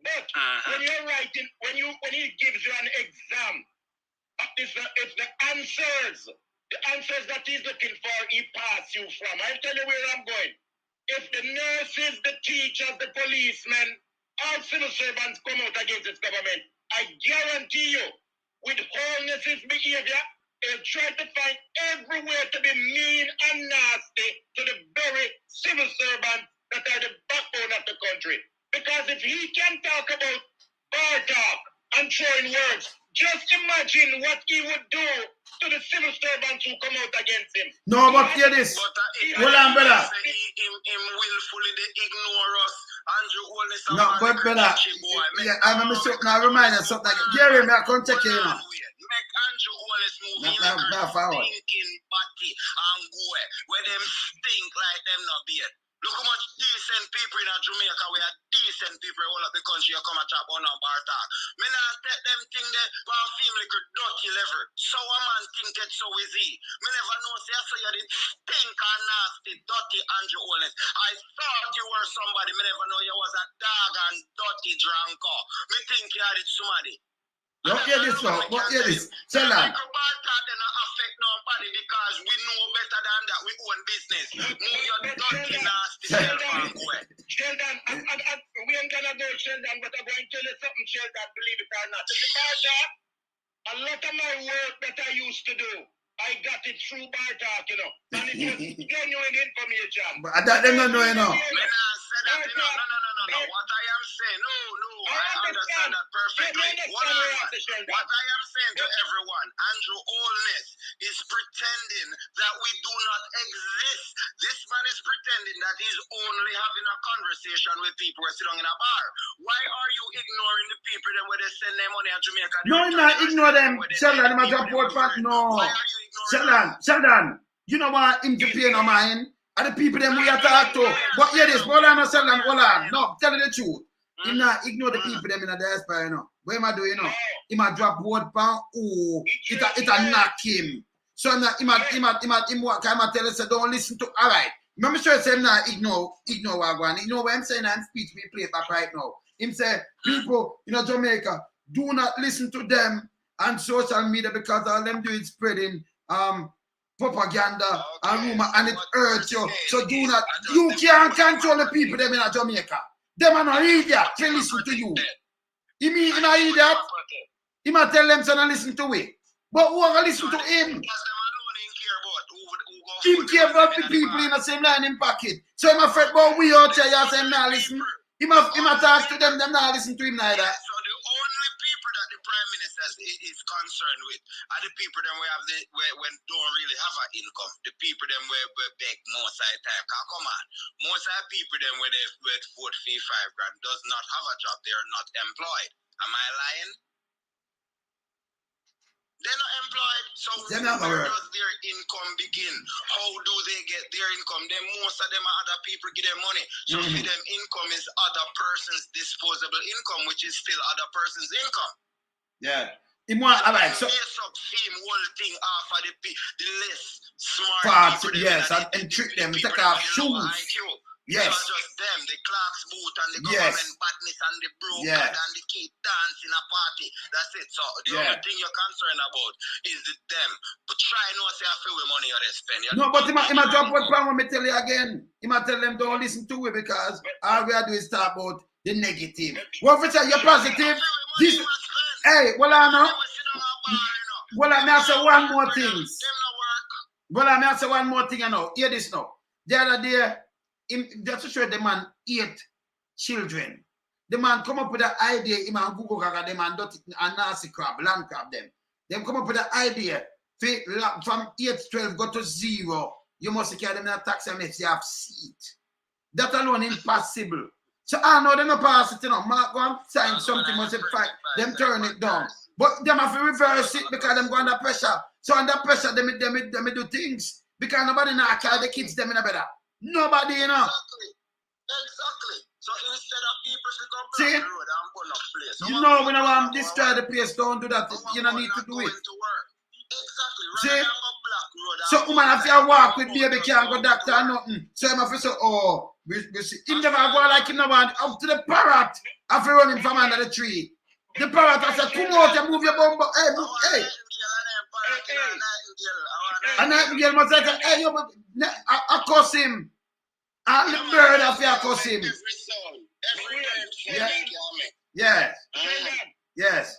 But when you're writing, when he gives you an exam, it's the answers. The answers that he's looking for, he pass you from. I'll tell you where I'm going. If the nurses, the teachers, the policemen, all civil servants come out against this government, I guarantee you, with wholeness' behavior, they'll try to find everywhere to be mean and nasty to the very civil servants that are the backbone of the country. Because if he can talk about bar talk and throwing words, just imagine what he would do to the civil servants who come out against him. No, but hear this. Hold on, brother. Him willfully they ignore us. Andrew Holness. No, but brother. Yeah, I remember something. I remind you something. Gary, me I come check you now. Make Andrew Holness move in forward. Thinking body and go where them stink like them not beard. Look how much decent people in Jamaica, we are decent people all of the country, you come and talk about bar talk. Me not take them thing there, but I feel like a dirty level. So a man think it so easy. Me never know, say, I saw you did stink and nasty, dirty Andrew Holness. I thought you were somebody, me never know you was a dog and dirty drunker. Me think you had it somebody. Don't hear this now, but hear this. Tell them. Affect nobody because we know better than that. We own business. Move your dirty, nasty self and go. Sheldon, we ain't gonna go, Sheldon, but I'm going to tell you something, Sheldon, believe it or not. The bar talk, A lot of my work that I used to do, I got it through bar talk, you know. And it was genuine information. But I don't know, you know. No. What I am saying, I understand that perfectly. What I am saying to everyone, Andrew Holness is pretending that we do not exist. This man is pretending that he's only having a conversation with people who are sitting in a bar. Why are you ignoring the people then when they send their money to Jamaica? No, I'm not ignore them. Sheldon, I'm a report back. No. Sheldon, you know what? Him to pay no mind. And the people them we are talk to. But yeah, this, hold on, Sheldon, hold on. No, tell you the truth. Him not ignore the people them in the diaspora, you know. What am I doing, you know? Him a drop word pan, oh, it a knock him. So him what kind of tell us, don't listen to, all right. I'm sure say him not ignore what I'm going. You know what I'm saying? I'm speech, me play back right now. Him say, people, you know, Jamaica, do not listen to them on social media because all them do is spreading propaganda and rumor and it hurts you. So do not, you can't control the people them in Jamaica. Them are not idiot to listen to you. You mean you know idiot? He might tell them to not listen to it. But who are going to listen to him? Him care about the people in the same line in pocket. So I'm afraid about we out here, you say him not listen. He might talk to them not listen to him neither. So the only people that the Prime Minister is concerned with are the people that we have when don't really have an income. The people them we beg most of the time. Come on. Most of the people them where they vote fee $5,000 does not have a job. They are not employed. Am I lying? They're not employed. So where does their income begin? How do they get their income? Then most of them are other people give them money. So for them income is other person's disposable income, which is still other person's income. Yeah. Alright, so whole thing off of the list. Smart parts, people, yes, and trick them, take off shoes. Yes. It's not just them, the clerk's boot and the government badness and the broker and the kid dance in a party. That's it. So the only thing you're concerned about is them. But try not to say I feel with money or they spend. No, but he might drop what plan when me tell you again. He might tell them don't listen to it because all we are doing is talk about the negative. What if you're positive? This, hey, well I know. Well I may say one more thing. Well I may say one more thing, you know. Hear this now. The other day, just to show the man 8 children. The man come up with the idea, him and Google Gaga, the man dot and nasty crab, land crab them. Them come up with the idea from 8 to 12 go to 0. You must carry them in a taxi and if you have seat. That alone impossible. So I know they not pass it, you know. Mark go and sign something, must fight. Them turn it down. But them have to reverse it because them go under pressure. So under pressure, them do things. Because nobody now carry the kids them in a better. Nobody, you know. Exactly. So instead of people to go see, block the road and burn up place. You know when I want to destroy the place, don't do that. You don't need to do it. Exactly. See? So woman if you walk with baby can't go doctor or nothing. So I'm afraid so we see. Him never go like him no want up to the parrot after running from under the tree. The parrot I said, come out and move your bum. Hey. And Nightingale must say, hey, I curse him. And the bird of you curse him. Yes. Yes. Yes.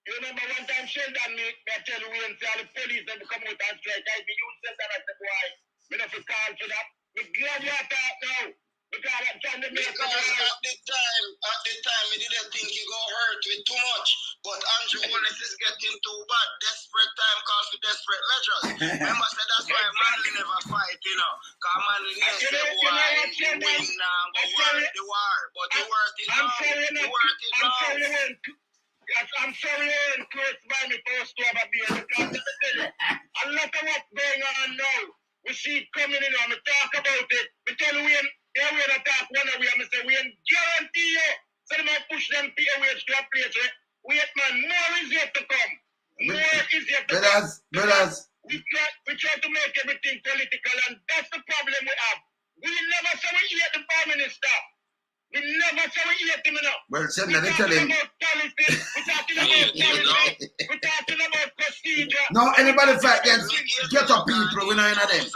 You remember one time Sheldon me tell you when all the police them come out and strike. I be used to that. I said, why? Me not to call for that. Me glad you talk now. Because I'm trying to make at the time, we didn't think he go hurt with too much. But Andrew Holness is getting too bad. Desperate time calls for desperate measures. Remember, said that's why Manly never fight, you know. Because Manly never say, why win now, go work the war. But the work is now. I'm sorry I'm close by me post to have a beer. Because let me tell you, a lot of what's going on now. We see it coming in and we talk about it. We tell you yeah, we don't talk one way, I say we guarantee you. So they might push them to a wage to a place where wait man, more is yet to come. More is yet to come. Brothers. We try to make everything political and that's the problem we have. We never say we hate the Prime Minister. We never say we hate him enough. Well, Sam, they tell him. We're talking about policy. We're talking about procedure. No, anybody fight against ghetto people, we know any of them.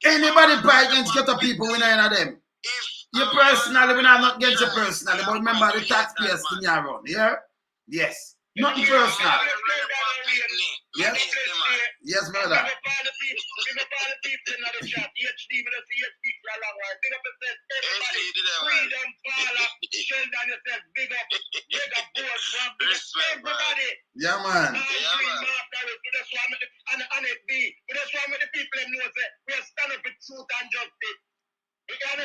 Anybody fight against ghetto people, we know any of them. If You personally, we're not against you personally, but remember the taxpayers thing you run, yeah? Yes. Nothing personal. Yes. Yes, brother. Yeah, man.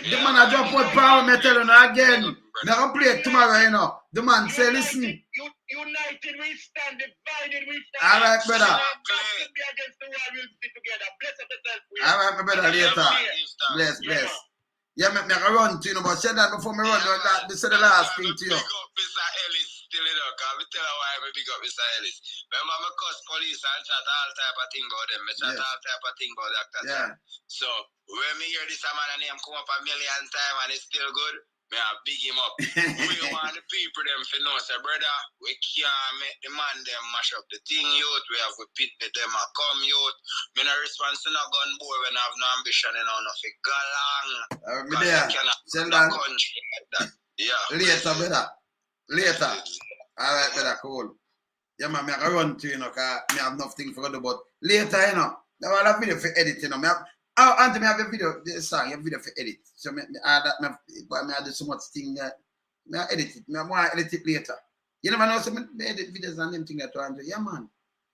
The man I just put power, me tell you now again. Now play it tomorrow, you know. The man say, listen. United we stand, divided we stand. All right, brother. God will be against the world, we'll stick together. Bless up yourself. All right, my brother, later. Bless. Yeah, me run to you, but say that before me run, this is the last thing to you. Still, you know, because we tell her why we big up Mr. Ellis. Remember, I cuss police and chat all type of thing about them. I chat all type of thing about doctors. Yeah. So, when me hear this man name come up a million times and it's still good, me I big him up. We want the people them to know, say, brother, we can't make the man them mash up the thing, youth. We have to pit with them and come, youth. Me no response to no gun boy when I have no ambition, you know, nothing go long. Me there. Send that. Country like that. Yeah. Later, brother. Later. All right, brother, cool. Yeah, man, I run to you know, because I have nothing for do, but later, you know, I will have video for edit, you know. Auntie, I have a video, this song, I have a video for edit. So, I do so much thing that I edit it. I want to edit it later. You never know, so I edit videos and them things that I do. Yeah, man.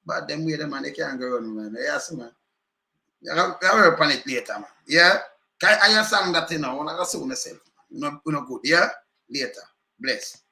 But them way, man, they can't go on, man. Yeah, so, man. I will work on it later, man. Yeah? I have a song that, you know, I want to sue myself. You know, good, yeah? Later. Bless.